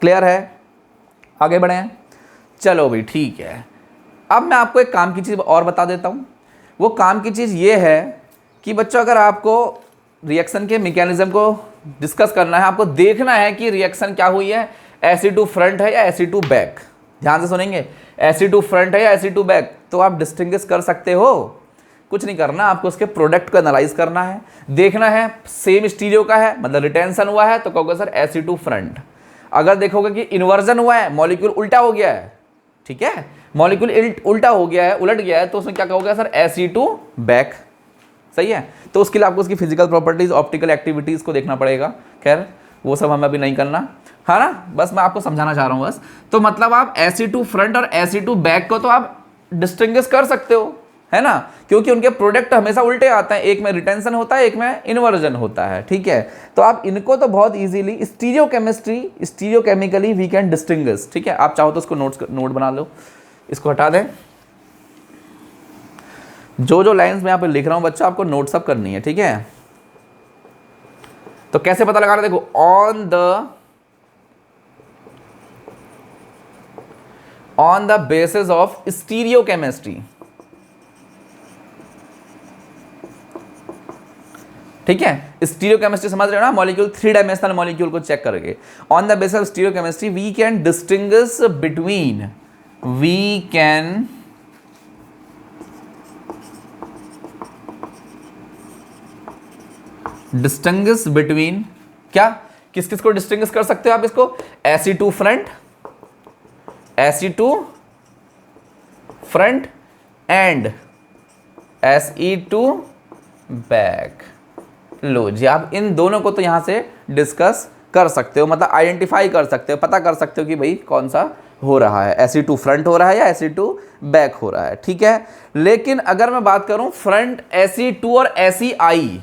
क्लियर है, आगे बढ़े हैं, चलो भाई ठीक है। अब मैं आपको एक काम की चीज़ और बता देता हूँ। वो काम की चीज़ ये है कि बच्चों, अगर आपको रिएक्शन के मैकेनिज्म को डिस्कस करना है, आपको देखना है कि रिएक्शन क्या हुई है, SE2 फ्रंट है या SE2 बैक। ध्यान से सुनेंगे, SE2 फ्रंट है या SE2 बैक, तो आप डिस्टिंग्विश कर सकते हो। कुछ नहीं करना, आपको उसके प्रोडक्ट को एनालाइज करना है, देखना है सेम स्टीरियो का है, मतलब रिटेंशन हुआ है, तो कहोगे सर SE2 फ्रंट। अगर देखोगे कि इन्वर्जन हुआ है, मॉलिक्यूल उल्टा हो गया है, ठीक है, मॉलिक्यूल उल्टा हो गया है, उलट गया है, तो उसमें क्या कहोगे सर SE2 बैक। सही है, तो उसके लिए आपको उसकी फिजिकल प्रॉपर्टीज, ऑप्टिकल एक्टिविटीज को देखना पड़ेगा। खैर वो सब हमें अभी नहीं करना है ना, बस मैं आपको समझाना चाह रहा हूं बस। तो मतलब आप SE2 फ्रंट और SE2 बैक को तो आप डिस्टिंग्विश कर सकते हो, है ना, क्योंकि उनके प्रोडक्ट हमेशा उल्टे आते हैं, एक में रिटेंशन होता है, एक में इन्वर्जन होता है, ठीक है। तो आप इनको तो बहुत easily stereochemically we can distinguish, ठीक है। आप चाहो तो उसको नोट बना लो, इसको हटा दें। जो लाइंस मैं यहाँ पे लिख रहा हूं बच्चों, आपको नोट सब करनी है, ठीक है। तो कैसे पता लगाना, देखो, on the basis of stereochemistry, ठीक है। स्टीरियोकेमिस्ट्री समझ रहे हो ना, मॉलिक्यूल 3 डायमेंशनल मॉलिक्यूल को चेक करके, on the basis of stereochemistry we can distinguish between क्या, किस किस को डिस्टिंग्विश कर सकते हो आप इसको, SE2 front, SE2 front and SE2 back. लो जी, आप इन दोनों को तो यहां से डिस्कस कर सकते हो, मतलब आइडेंटिफाई कर सकते हो, पता कर सकते हो कि भाई कौन सा हो रहा है, SE2 फ्रंट हो रहा है या SE2 बैक हो रहा है, ठीक है। लेकिन अगर मैं बात करूं फ्रंट SE2 और SEI,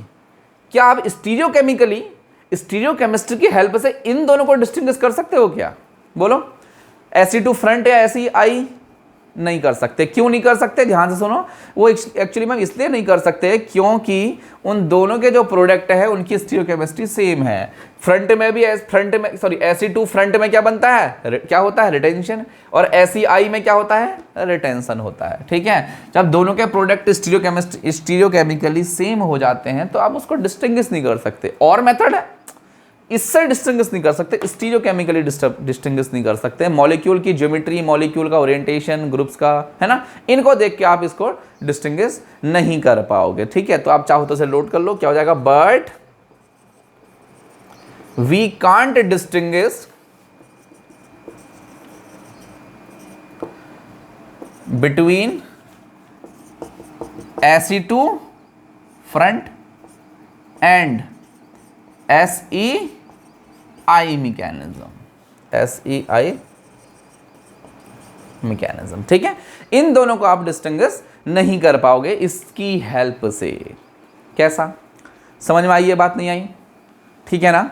क्या आप स्टीरियोकेमिस्ट्री की हेल्प से इन दोनों को डिस्टिंग्विश कर सकते हो क्या, बोलो। SE2 फ्रंट या SEI नहीं कर सकते। क्यों नहीं कर सकते, ध्यान से सुनो। वो एक्चुअली मैम इसलिए नहीं कर सकते क्योंकि उन दोनों के जो प्रोडक्ट है उनकी स्टीरियोकेमिस्ट्री सेम है। SE2 फ्रंट में क्या बनता है, क्या होता है, रिटेंशन, और SEI में क्या होता है, रिटेंशन होता है, ठीक है। जब दोनों के प्रोडक्ट स्टीरियोकेमिकली सेम हो जाते हैं तो आप उसको डिस्टिंग्विश नहीं कर सकते। और मेथड है, इससे डिस्टिंग्विश नहीं कर सकते, स्टीरियोकेमिकली डिस्टिंग्विश नहीं कर सकते। मॉलिक्यूल की ज्योमेट्री, मॉलिक्यूल का ओरिएंटेशन, ग्रुप्स का, है ना, इनको देख के आप इसको डिस्टिंग्विश नहीं कर पाओगे, ठीक है। तो आप चाहो तो इसे लोड कर लो, क्या हो जाएगा, but we can't distinguish between SE2 front and SEI mechanism, ठीक है। इन दोनों को आप डिस्टिंग्विश नहीं कर पाओगे इसकी हेल्प से। कैसा, समझ में आई ये बात, नहीं आई, ठीक है ना।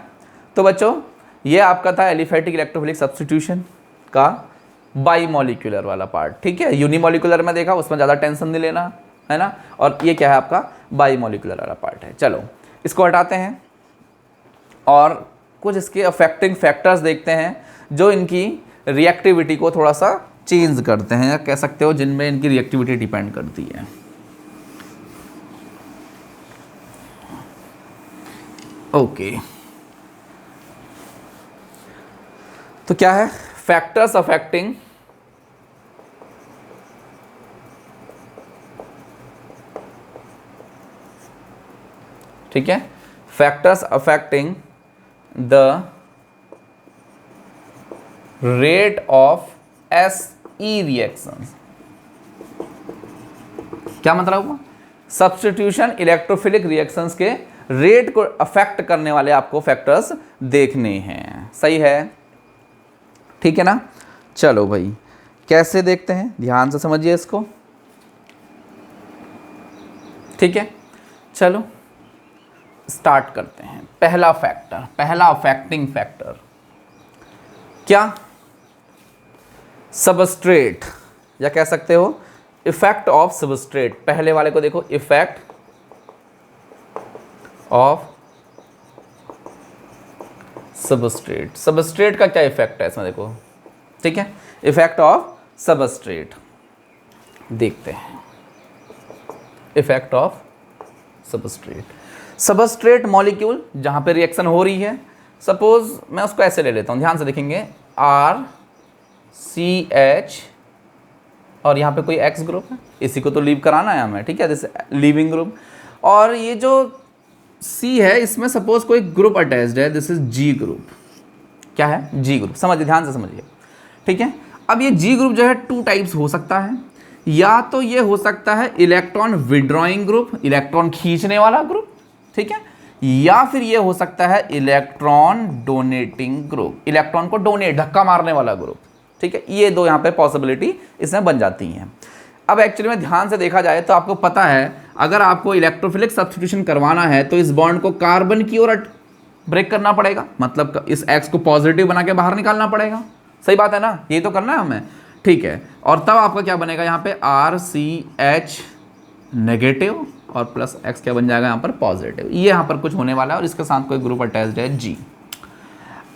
तो बच्चों ये आपका था एलिफैटिक इलेक्ट्रोफिलिक सब्स्टिट्यूशन का बाईमॉलिक्यूलर वाला पार्ट, ठीक है। यूनिमॉलिक्यूलर में देखा, उसमें ज़्यादा टेंशन नहीं लेना, है ना। और ये क्या है, आपका बाईमॉलिक्यूलर वाला पार्ट है। चलो इसको हटाते हैं और कुछ इसके अफेक्टिंग फैक्टर्स देखते हैं जो इनकी रिएक्टिविटी को थोड़ा सा चेंज करते हैं, या कह सकते हो जिनमें इनकी रिएक्टिविटी डिपेंड करती है। ओके, तो क्या है फैक्टर्स अफेक्टिंग ठीक है, factors affecting the rate of SE reactions. क्या मतलब हुआ? सब्स्टिट्यूशन इलेक्ट्रोफिलिक रिएक्शंस के रेट को अफेक्ट करने वाले आपको फैक्टर्स देखने हैं। सही है, ठीक है ना। चलो भाई, कैसे देखते हैं, ध्यान से समझिए इसको। ठीक है, चलो स्टार्ट करते हैं। पहला फैक्टर, पहला अफेक्टिंग फैक्टर क्या? सबस्ट्रेट, या कह सकते हो इफेक्ट ऑफ सबस्ट्रेट। पहले वाले को देखो, इफेक्ट ऑफ सबस्ट्रेट। सबस्ट्रेट का क्या इफेक्ट है इसमें देखो, ठीक है, इफेक्ट ऑफ सबस्ट्रेट देखते हैं। Effect of substrate, substrate molecule जहां पे रिएक्शन हो रही है, सपोज मैं उसको ऐसे ले लेता हूं, ध्यान से देखेंगे, RCH और यहाँ पे कोई X ग्रुप है, इसी को तो लीव कराना है हमें, ठीक है, दिस लीविंग ग्रुप। और ये जो C है इसमें सपोज कोई ग्रुप अटैच्ड है, दिस इज G ग्रुप। क्या है? G group. समझिए, ध्यान से समझिए, ठीक है। अब ये G ग्रुप जो है टू टाइप्स हो सकता है, या तो ये हो सकता है इलेक्ट्रॉन विड्रॉइंग ग्रुप, इलेक्ट्रॉन खींचने वाला ग्रुप, ठीक है, या फिर ये हो सकता है इलेक्ट्रॉन डोनेटिंग ग्रुप, इलेक्ट्रॉन को डोनेट, धक्का मारने वाला ग्रुप, ठीक है। ये दो यहाँ पे पॉसिबिलिटी इसमें बन जाती हैं। अब एक्चुअली में ध्यान से देखा जाए तो आपको पता है, अगर आपको इलेक्ट्रोफिलिक सब्स्टिट्यूशन करवाना है तो इस बॉन्ड को कार्बन की ओर ब्रेक करना पड़ेगा, मतलब इस X को पॉजिटिव बना के बाहर निकालना पड़ेगा। सही बात है ना, ये तो करना है हमें, ठीक है। और तब आपका क्या बनेगा यहाँ पे, RCH नेगेटिव और प्लस X क्या बन जाएगा यहाँ पर, पॉजिटिव। ये यहाँ पर कुछ होने वाला है और इसके साथ कोई ग्रुप अटैच्ड है G।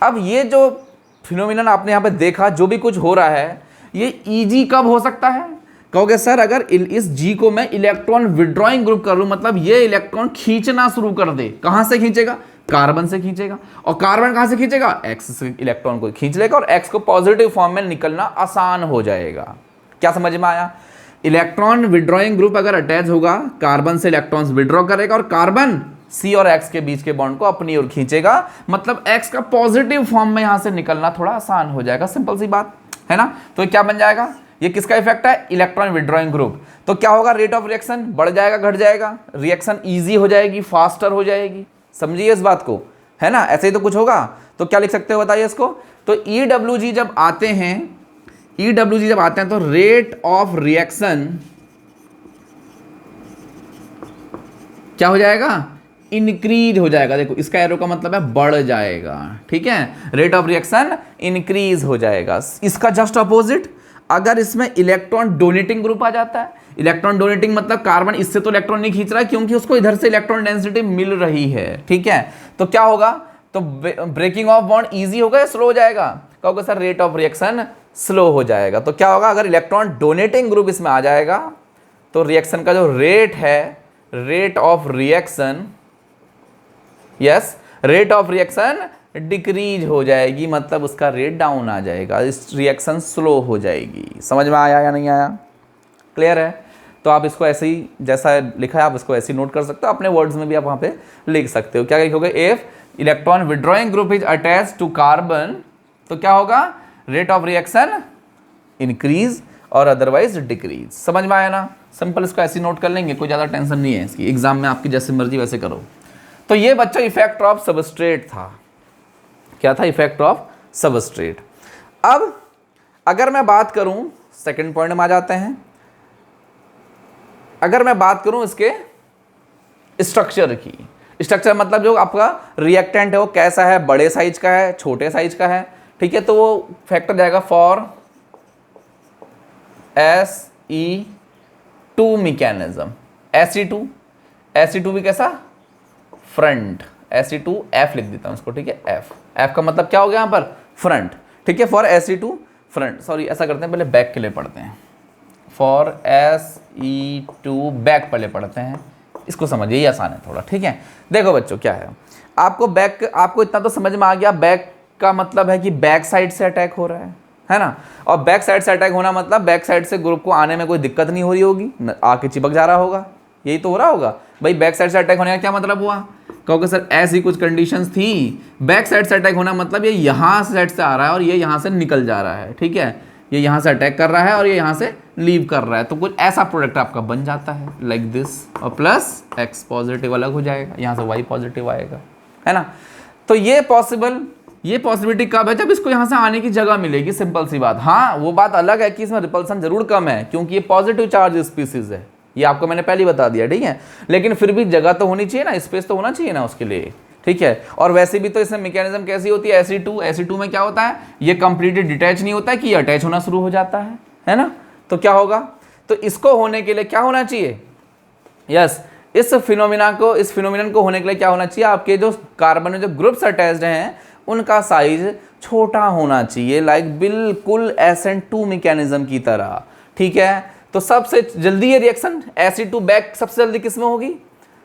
अब ये जो फिनोमिनन आपने यहाँ पे देखा, जो भी कुछ हो रहा है, ये EG कब हो सकता है? कहोगे सर अगर इस G को मैं इलेक्ट्रॉन विड्रॉइंग ग्रुप कर लूं, मतलब ये इलेक्ट्रॉन खींचना शुरू कर दे, कहां से खींचेगा? कार्बन से खींचेगा। और कार्बन कहां से खींचेगा? X से इलेक्ट्रॉन को खींच लेगा और X को पॉजिटिव फॉर्म में निकलना आसान हो जाएगा। क्या समझ में आया? इलेक्ट्रॉन विड्रॉइंग ग्रुप अगर अटैच होगा, कार्बन से इलेक्ट्रॉन्स विड्रॉ करेगा और कार्बन C और X के बीच के बॉन्ड को अपनी ओर खींचेगा, मतलब X का पॉजिटिव फॉर्म में यहां से निकलना थोड़ा आसान हो जाएगा। सिंपल सी बात है ना। तो क्या बन जाएगा? ये किसका इफेक्ट है? Electron withdrawing group. तो क्या होगा? रेट ऑफ रिएक्शन बढ़ जाएगा, घट जाएगा, रिएक्शन इजी हो जाएगी, फास्टर हो जाएगी। समझिए इस बात को, है ना। ऐसे ही तो कुछ होगा। तो क्या लिख सकते हो बताइए इसको। तो EWG जब आते हैं, EWG जब आते हैं तो रेट ऑफ रिएक्शन क्या हो जाएगा? इंक्रीज हो जाएगा। देखो इसका एरो का मतलब है बढ़ जाएगा, ठीक है। रेट ऑफ रिएक्शन इंक्रीज हो जाएगा। इसका जस्ट अपोजिट, अगर इसमें इलेक्ट्रॉन डोनेटिंग ग्रुप आ जाता है, इलेक्ट्रॉन डोनेटिंग मतलब कार्बन इससे तो इलेक्ट्रॉन नहीं खींच रहा है क्योंकि उसको इधर से इलेक्ट्रॉन डेंसिटी मिल रही है, ठीक है। तो क्या होगा? तो ब्रेकिंग ऑफ बॉन्ड इजी होगा या स्लो हो जाएगा? कहोगे sir rate of reaction slow हो जाएगा। तो क्या होगा? अगर इलेक्ट्रॉन डोनेटिंग ग्रुप इसमें आ जाएगा तो रिएक्शन का जो रेट है, rate of reaction, yes, rate of reaction decrease हो जाएगी, मतलब उसका रेट डाउन आ जाएगा, इस रिएक्शन स्लो हो जाएगी। समझ में आया या नहीं आया? क्लियर है? तो आप इसको ऐसे ही जैसा लिखा है आप इसको ऐसे ही नोट कर सकते हो, अपने वर्ड्स में भी आप वहाँ पे लिख सकते हो। क्या लिखोगे? If electron withdrawing group is attach to carbon, तो क्या होगा? रेट ऑफ रिएक्शन इंक्रीज और अदरवाइज डिक्रीज। समझ में आया ना? सिंपल इसको ऐसे नोट कर लेंगे, कोई ज़्यादा टेंशन नहीं है इसकी, एग्जाम में आपकी जैसे मर्जी वैसे करो। तो ये बच्चों इफेक्ट ऑफ सबस्ट्रेट था। क्या था? Effect of substrate. अब अगर मैं बात करूं, सेकंड पॉइंट में आ जाते हैं, अगर मैं बात करूं इसके स्ट्रक्चर की, स्ट्रक्चर मतलब जो आपका रिएक्टेंट है वो कैसा है, बड़े साइज का है, छोटे साइज का है, ठीक है। तो वो फैक्टर जाएगा फॉर SE2 मैकेनिज्म। SE2 भी कैसा? फ्रंट। SE2F लिख देता हूं इसको, ठीक है, F का मतलब क्या हो गया यहाँ पर? फ्रंट, ठीक है। फॉर SE2 फ्रंट, सॉरी ऐसा करते हैं पहले बैक के लिए पढ़ते हैं, फॉर SE2 बैक पहले पढ़ते हैं, इसको समझिए, ये आसान है थोड़ा, ठीक है। देखो बच्चों क्या है, आपको बैक, आपको इतना तो समझ में आ गया, बैक का मतलब है कि बैक साइड से अटैक हो रहा है ना। और बैक साइड से अटैक होना मतलब बैक साइड से ग्रुप को आने में कोई दिक्कत नहीं हो रही होगी, आके चिपक जा रहा होगा, यही तो हो रहा होगा भाई। बैक साइड से अटैक होने का क्या मतलब हुआ, क्योंकि सर ऐसी कुछ कंडीशंस थी, बैक साइड से अटैक होना मतलब ये यहाँ साइड से आ रहा है और ये यहाँ से निकल जा रहा है, ठीक है, ये यहाँ से अटैक कर रहा है और ये यहाँ से लीव कर रहा है, तो कुछ ऐसा प्रोडक्ट आपका बन जाता है लाइक दिस, और प्लस x पॉजिटिव अलग हो जाएगा, यहाँ से y पॉजिटिव आएगा, है ना। तो ये पॉसिबिलिटी कब है, जब इसको यहाँ से आने की जगह मिलेगी, सिंपल सी बात। हाँ वो बात अलग है कि इसमें रिपल्सन जरूर कम है, क्योंकि ये पॉजिटिव चार्ज स्पीसीज है, ये आपको मैंने पहले बता दिया, ठीक है, लेकिन फिर भी जगह तो होनी चाहिए ना, स्पेस तो होना चाहिए ना उसके लिए, ठीक है। और वैसे भी तो इसमें मैकेनिज्म कैसी होती है, SE2 में क्या होता है, ये कंप्लीटली डिटैच नहीं होता है कि ये अटैच होना शुरू हो जाता है ना। तो क्या होगा, तो इसको होने के लिए क्या होना चाहिए, यस, इस फिनोमिनन को होने के लिए क्या होना चाहिए, आपके जो कार्बन में जो ग्रुप्स अटैच्ड हैं उनका साइज छोटा होना चाहिए, लाइक बिल्कुल SN2 मैकेनिज्म की तरह, ठीक है। तो सबसे जल्दी ये रिएक्शन SE2 बैक सबसे जल्दी किस में होगी,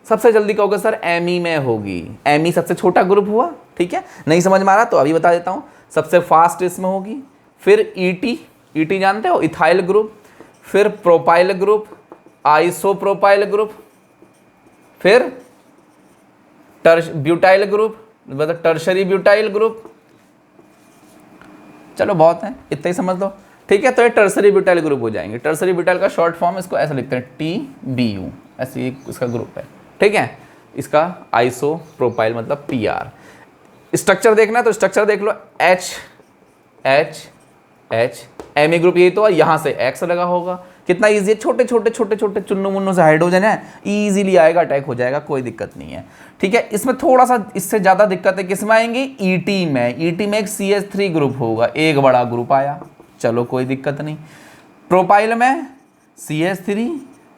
सबसे जल्दी क्या होगा सर, Me में होगी। Me सबसे छोटा ग्रुप हुआ, ठीक है, नहीं समझ में आ रहा तो अभी बता देता हूँ, सबसे फास्ट इसमें होगी, फिर ET जानते हो, इथाइल ग्रुप, फिर प्रोपाइल ग्रुप, आइसोप्रोपाइल ग्रुप, फिर ब्यूटाइल ग्रुप, मतलब टर्शरी ब्यूटाइल ग्रुप। चलो बहुत है, इतना ही समझ लो, ठीक है। तो ये टर्शरी ब्यूटाइल ग्रुप हो जाएंगे। टर्शरी ब्यूटाइल का शॉर्ट फॉर्म इसको ऐसे लिखते हैं TBU, ऐसे इसका ग्रुप है, ठीक है। इसका आइसो प्रोपाइल मतलब PR। स्ट्रक्चर देखना है तो स्ट्रक्चर देख लो, H Me ग्रुप यही तो, यहाँ से X लगा होगा, कितना ईजी है, छोटे छोटे चुन्नू मुन्नू से हाइड्रोजन है, ईजिली आएगा, अटैक हो जाएगा, कोई दिक्कत नहीं है, ठीक है। इसमें थोड़ा सा इससे ज़्यादा दिक्कत है किस में आएंगी, ET में एक CH3 ग्रुप होगा, एक बड़ा ग्रुप आया, चलो कोई दिक्कत नहीं। प्रोपाइल में CH3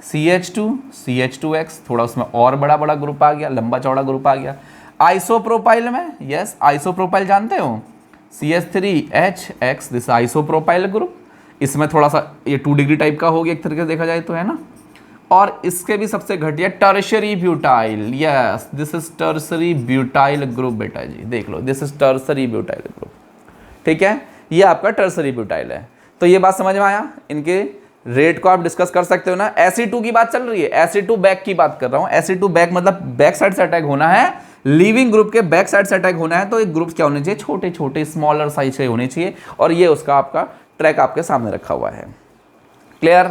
CH2 CH2X, थोड़ा उसमें और बड़ा ग्रुप आ गया, लंबा चौड़ा ग्रुप आ गया। आइसोप्रोपाइल में, यस आइसोप्रोपाइल जानते हो, CH3HX, दिस आइसोप्रोपाइल ग्रुप, इसमें थोड़ा सा ये 2 डिग्री टाइप का हो गया एक तरीके से देखा जाए तो, है ना। और इसके भी सबसे घटिया tertiary butyl, yes this is tertiary butyl group, बेटा जी देख लो, this is tertiary butyl group, ठीक है, ये आपका टर्शरी ब्यूटाइल है। तो ये बात समझ में आया, इनके रेट को आप डिस्कस कर सकते हो ना। SE2 की बात चल रही है, SE2 बैक की बात कर रहा हूँ, SE2 बैक मतलब बैक साइड से अटैक होना है, लिविंग ग्रुप के बैक साइड से अटैक होना है, तो एक ग्रुप क्या होने चाहिए, छोटे छोटे स्मॉलर साइज से होने चाहिए, और ये उसका आपका ट्रैक आपके सामने रखा हुआ है, क्लियर,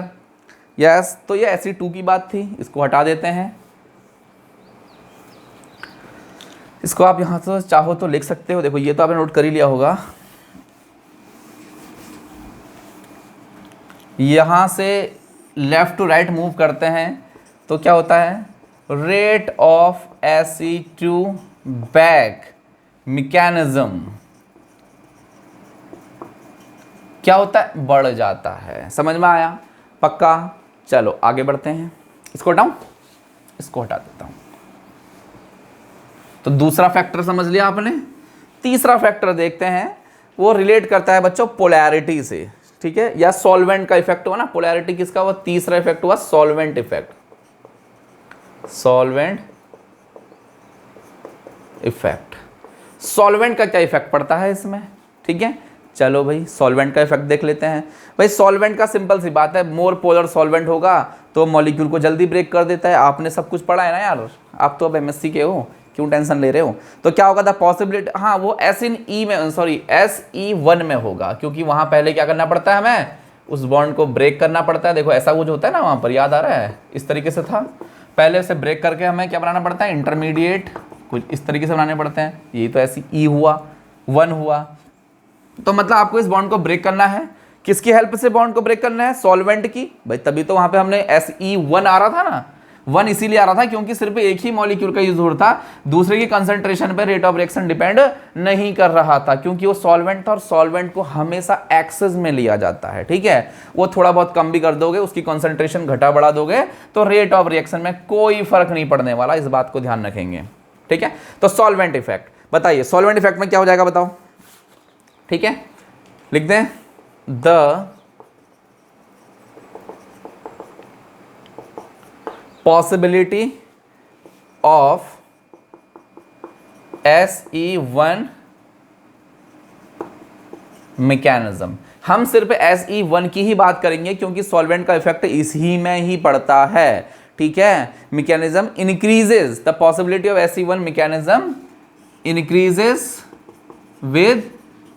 यस। तो ये SE2 की बात थी, इसको हटा देते हैं, इसको आप यहाँ से चाहो तो लिख सकते हो, देखो ये तो आपने नोट कर ही लिया होगा, यहाँ से लेफ्ट टू राइट मूव करते हैं तो क्या होता है, rate of SE2 back mechanism क्या होता है, बढ़ जाता है, समझ में आया, पक्का। चलो आगे बढ़ते हैं, इसको हटाऊं, इसको हटा देता हूं। तो दूसरा फैक्टर समझ लिया आपने, तीसरा फैक्टर देखते हैं, वो रिलेट करता है बच्चों पोलैरिटी से, ठीक है, या सॉल्वेंट का इफेक्ट हुआ ना, पोलैरिटी किसका हुआ, तीसरा इफेक्ट हुआ solvent effect, solvent effect. Solvent का क्या इफेक्ट पड़ता है इसमें, ठीक है, चलो भाई सॉल्वेंट का इफेक्ट देख लेते हैं। भाई सॉल्वेंट का सिंपल सी बात है, मोर पोलर सॉल्वेंट होगा तो मॉलिक्यूल को जल्दी ब्रेक कर देता है, आपने सब कुछ पढ़ा है ना यार, आप तो अब MSc के हो, क्यों टेंशन ले रहे हो। तो क्या होगा था पॉसिबिलिटी, हाँ वो SE में, सॉरी SE1 में होगा, क्योंकि वहां पहले क्या करना पड़ता है, हमें उस बॉन्ड को ब्रेक करना पड़ता है। देखो ऐसा कुछ होता है ना वहां पर, याद आ रहा है, इस तरीके से था, पहले उसे ब्रेक करके हमें क्या बनाना पड़ता है, इंटरमीडिएट कुछ इस तरीके से बनाने पड़ते हैं। यही तो SE हुआ, 1 हुआ, तो मतलब आपको इस बॉन्ड को ब्रेक करना है, किसकी हेल्प से बॉन्ड को ब्रेक करना है, सॉल्वेंट की। भाई तभी तो वहां पे हमने SE1 आ रहा था ना, 1 इसीलिए आ रहा था क्योंकि सिर्फ एक ही मॉलिक्यूल का यूज हो रहा था, दूसरे की कंसंट्रेशन पे रेट ऑफ रिएक्शन डिपेंड नहीं कर रहा था, क्योंकि वो सॉल्वेंट था और सॉल्वेंट को हमेशा एक्सेस में लिया जाता है, ठीक है। वो थोड़ा बहुत कम भी कर दोगे, उसकी कंसंट्रेशन घटा बढ़ा दोगे तो रेट ऑफ रिएक्शन में कोई फर्क नहीं पड़ने वाला, इस बात को ध्यान रखेंगे, ठीक है। तो सॉल्वेंट इफेक्ट बताइए, सॉल्वेंट इफेक्ट में क्या हो जाएगा बताओ, ठीक है, लिख दें, the possibility of SE1 mechanism. हम सिर्फ SE1 की ही बात करेंगे क्योंकि सॉल्वेंट का इफेक्ट इसी में ही पड़ता है, ठीक है। Mechanism increases, the possibility of SE1 mechanism increases with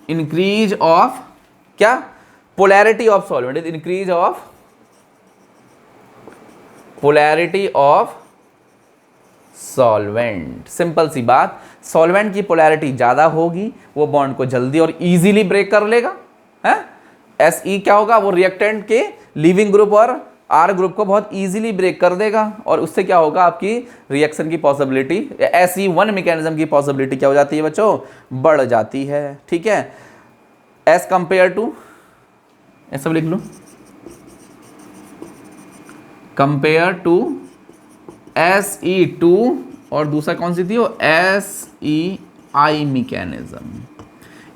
increase of क्या, polarity of solvent, increase of polarity of solvent. Simple सी बात, सॉल्वेंट की पोलैरिटी ज़्यादा होगी, वो बॉन्ड को जल्दी और इजीली ब्रेक कर लेगा, है। SE क्या होगा, वो रिएक्टेंट के लीविंग ग्रुप और R ग्रुप को बहुत इजीली ब्रेक कर देगा और उससे क्या होगा, आपकी रिएक्शन की पॉसिबिलिटी, SE1 मैकेनिज्म की पॉसिबिलिटी क्या हो जाती है बच्चों, बढ़ जाती है, ठीक है। एज कंपेयर टू, ऐसा लिख लो, कंपेयर टू SE2 और दूसरा कौन सी थी वो, SEI मैकेनिज्म।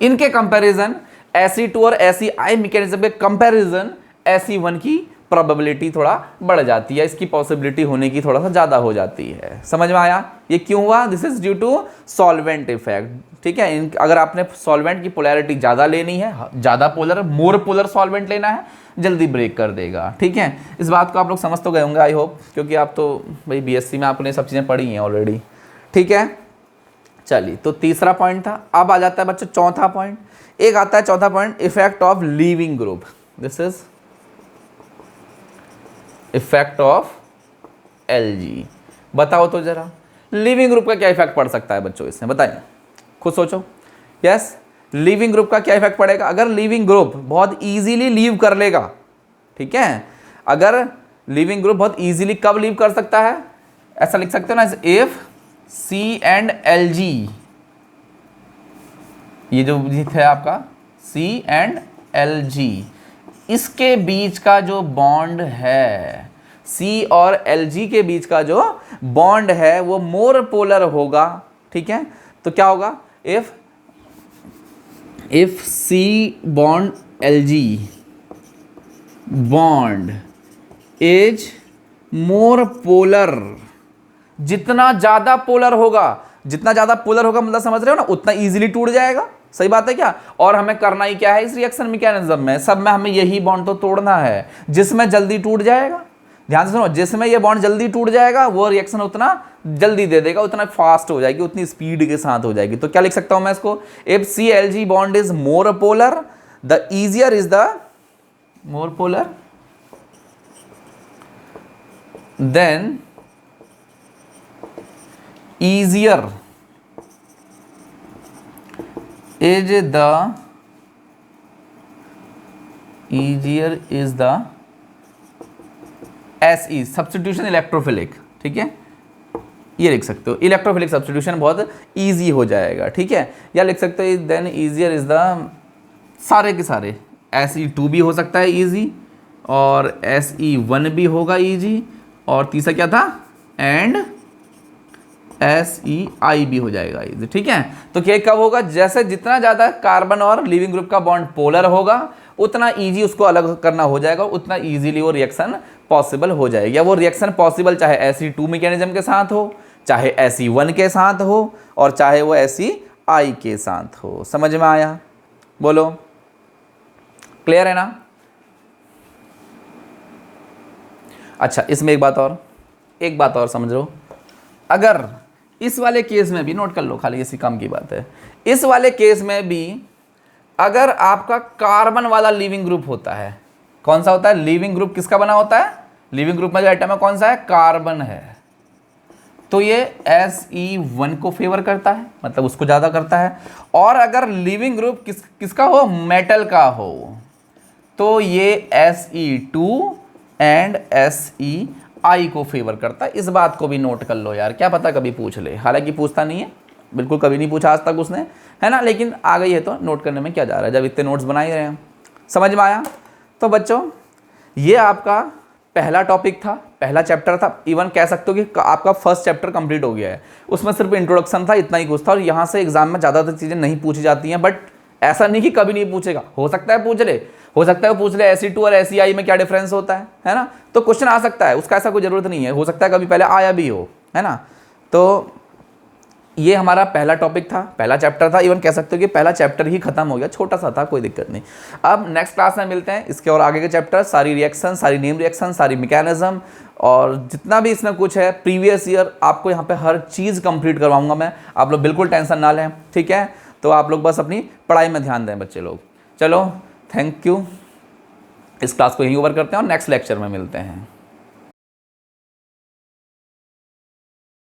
इनके कंपैरिजन SE2 और SEI मैकेनिज्म के कंपैरिजन SE1 की प्रोबेबिलिटी थोड़ा बढ़ जाती है, इसकी पॉसिबिलिटी होने की थोड़ा सा ज़्यादा हो जाती है। समझ में आया, ये क्यों हुआ, this is due to solvent effect, ठीक है। अगर आपने सॉल्वेंट की पोलैरिटी ज़्यादा लेनी है, ज़्यादा पोलर, मोर पोलर सॉल्वेंट लेना है, जल्दी ब्रेक कर देगा, ठीक है। इस बात को आप लोग समझ तो गए होंगे आई होप, क्योंकि आप तो भाई BSc में आपने सब चीज़ें पढ़ी हैं ऑलरेडी, ठीक है। चलिए, तो तीसरा पॉइंट था। अब आ जाता है बच्चों चौथा पॉइंट। एक आता है चौथा point, effect of leaving group. This is effect of Lg। बताओ तो जरा, लीविंग ग्रुप का क्या इफेक्ट पड़ सकता है बच्चों, इसमें बताइए, खुद सोचो। यस, लीविंग ग्रुप का क्या इफेक्ट पड़ेगा, अगर लीविंग ग्रुप बहुत इजीली लीव कर लेगा, ठीक है। अगर लीविंग ग्रुप बहुत इजीली कब लीव कर सकता है, ऐसा लिख सकते हो ना, इफ C and Lg, ये जो है आपका C and Lg, इसके बीच का जो बॉन्ड है, C और Lg के बीच का जो बॉन्ड है वो मोर पोलर होगा, ठीक है। तो क्या होगा, if C bond Lg bond is more polar, जितना ज़्यादा पोलर होगा, जितना ज़्यादा पोलर होगा मतलब समझ रहे हो ना, उतना इजीली टूट जाएगा। सही बात है क्या, और हमें करना ही क्या है इस रिएक्शन मैकेनिज्म में, सब में हमें यही बॉन्ड तो तोड़ना है जिसमें जल्दी टूट जाएगा। ध्यान से सुनो, जिसमें ये बॉन्ड जल्दी टूट जाएगा वो रिएक्शन उतना जल्दी दे देगा, उतना फास्ट हो जाएगी, उतनी स्पीड के साथ हो जाएगी। तो क्या लिख सकता हूं मैं इसको, if CLG bond is more polar, the easier is the more polar, then easier is the SE substitution electrophilic, ठीक है। ये लिख सकते हो, इलेक्ट्रोफिलिक सब्स्टिट्यूशन बहुत इजी हो जाएगा, ठीक है। या लिख सकते हो देन ईजियर इज द, सारे के सारे SE2 भी हो सकता है इजी, और SE1 भी होगा इजी, और तीसरा क्या था, एंड SEI भी हो जाएगा इजी, ठीक है। तो क्या कब होगा, जैसे जितना ज़्यादा कार्बन और लिविंग ग्रुप का बॉन्ड पोलर होगा उतना इजी उसको अलग करना हो जाएगा, उतना इजीली वो रिएक्शन पॉसिबल हो जाएगी। या वो रिएक्शन पॉसिबल चाहे SE2 मैकेनिज्म के साथ हो, चाहे SE1 के साथ हो, और चाहे वो SEI के साथ हो। समझ में आया, बोलो, क्लियर है ना। अच्छा, इसमें एक बात और समझ लो, अगर इस वाले केस में भी, नोट कर लो खाली, इसी काम की बात है, इस वाले केस में भी अगर आपका कार्बन वाला लीविंग ग्रुप होता है, कौन सा होता है, लीविंग ग्रुप किसका बना होता है, लिविंग ग्रुप में जो आइटम है कौन सा है, कार्बन है, तो ये SE1 को फेवर करता है, मतलब उसको ज़्यादा करता है। और अगर लिविंग ग्रुप किसका हो, मेटल का हो, तो ये SE2 एंड SEI को फेवर करता है। इस बात को भी नोट कर लो यार, क्या पता कभी पूछ ले, हालांकि पूछता नहीं है, बिल्कुल कभी नहीं पूछा आज तक उसने, है ना, लेकिन आ गई है तो नोट करने में क्या जा रहा है, जब इतने नोट्स बना ही रहे हैं। समझ में आया। तो बच्चों ये आपका पहला टॉपिक था, पहला चैप्टर था, इवन कह सकते हो कि आपका फर्स्ट चैप्टर कंप्लीट हो गया है। उसमें सिर्फ इंट्रोडक्शन था, इतना ही कुछ था, और यहाँ से एग्जाम में ज़्यादातर चीज़ें नहीं पूछी जाती हैं, बट ऐसा नहीं कि कभी नहीं पूछेगा, हो सकता है पूछ ले, हो सकता है वो पूछ ले Ac2 और ACI में क्या डिफरेंस होता है ना, तो क्वेश्चन आ सकता है, उसका ऐसा कोई ज़रूरत नहीं है, हो सकता है कभी पहले आया भी हो, है ना। तो ये हमारा पहला टॉपिक था, पहला चैप्टर था, इवन कह सकते हो कि पहला चैप्टर ही खत्म हो गया, छोटा सा था, कोई दिक्कत नहीं। अब नेक्स्ट क्लास में मिलते हैं इसके और आगे के चैप्टर, सारी रिएक्शन, सारी नेम रिएक्शन, सारी मैकेनिज्म और जितना भी इसमें कुछ है प्रीवियस ईयर, आपको यहाँ पे हर चीज़ कंप्लीट करवाऊंगा मैं, आप लोग बिल्कुल टेंशन ना लें, ठीक है। तो आप लोग बस अपनी पढ़ाई में ध्यान दें बच्चे लोग। चलो थैंक यू, इस क्लास को यहीं ओवर करते हैं और नेक्स्ट लेक्चर में मिलते हैं।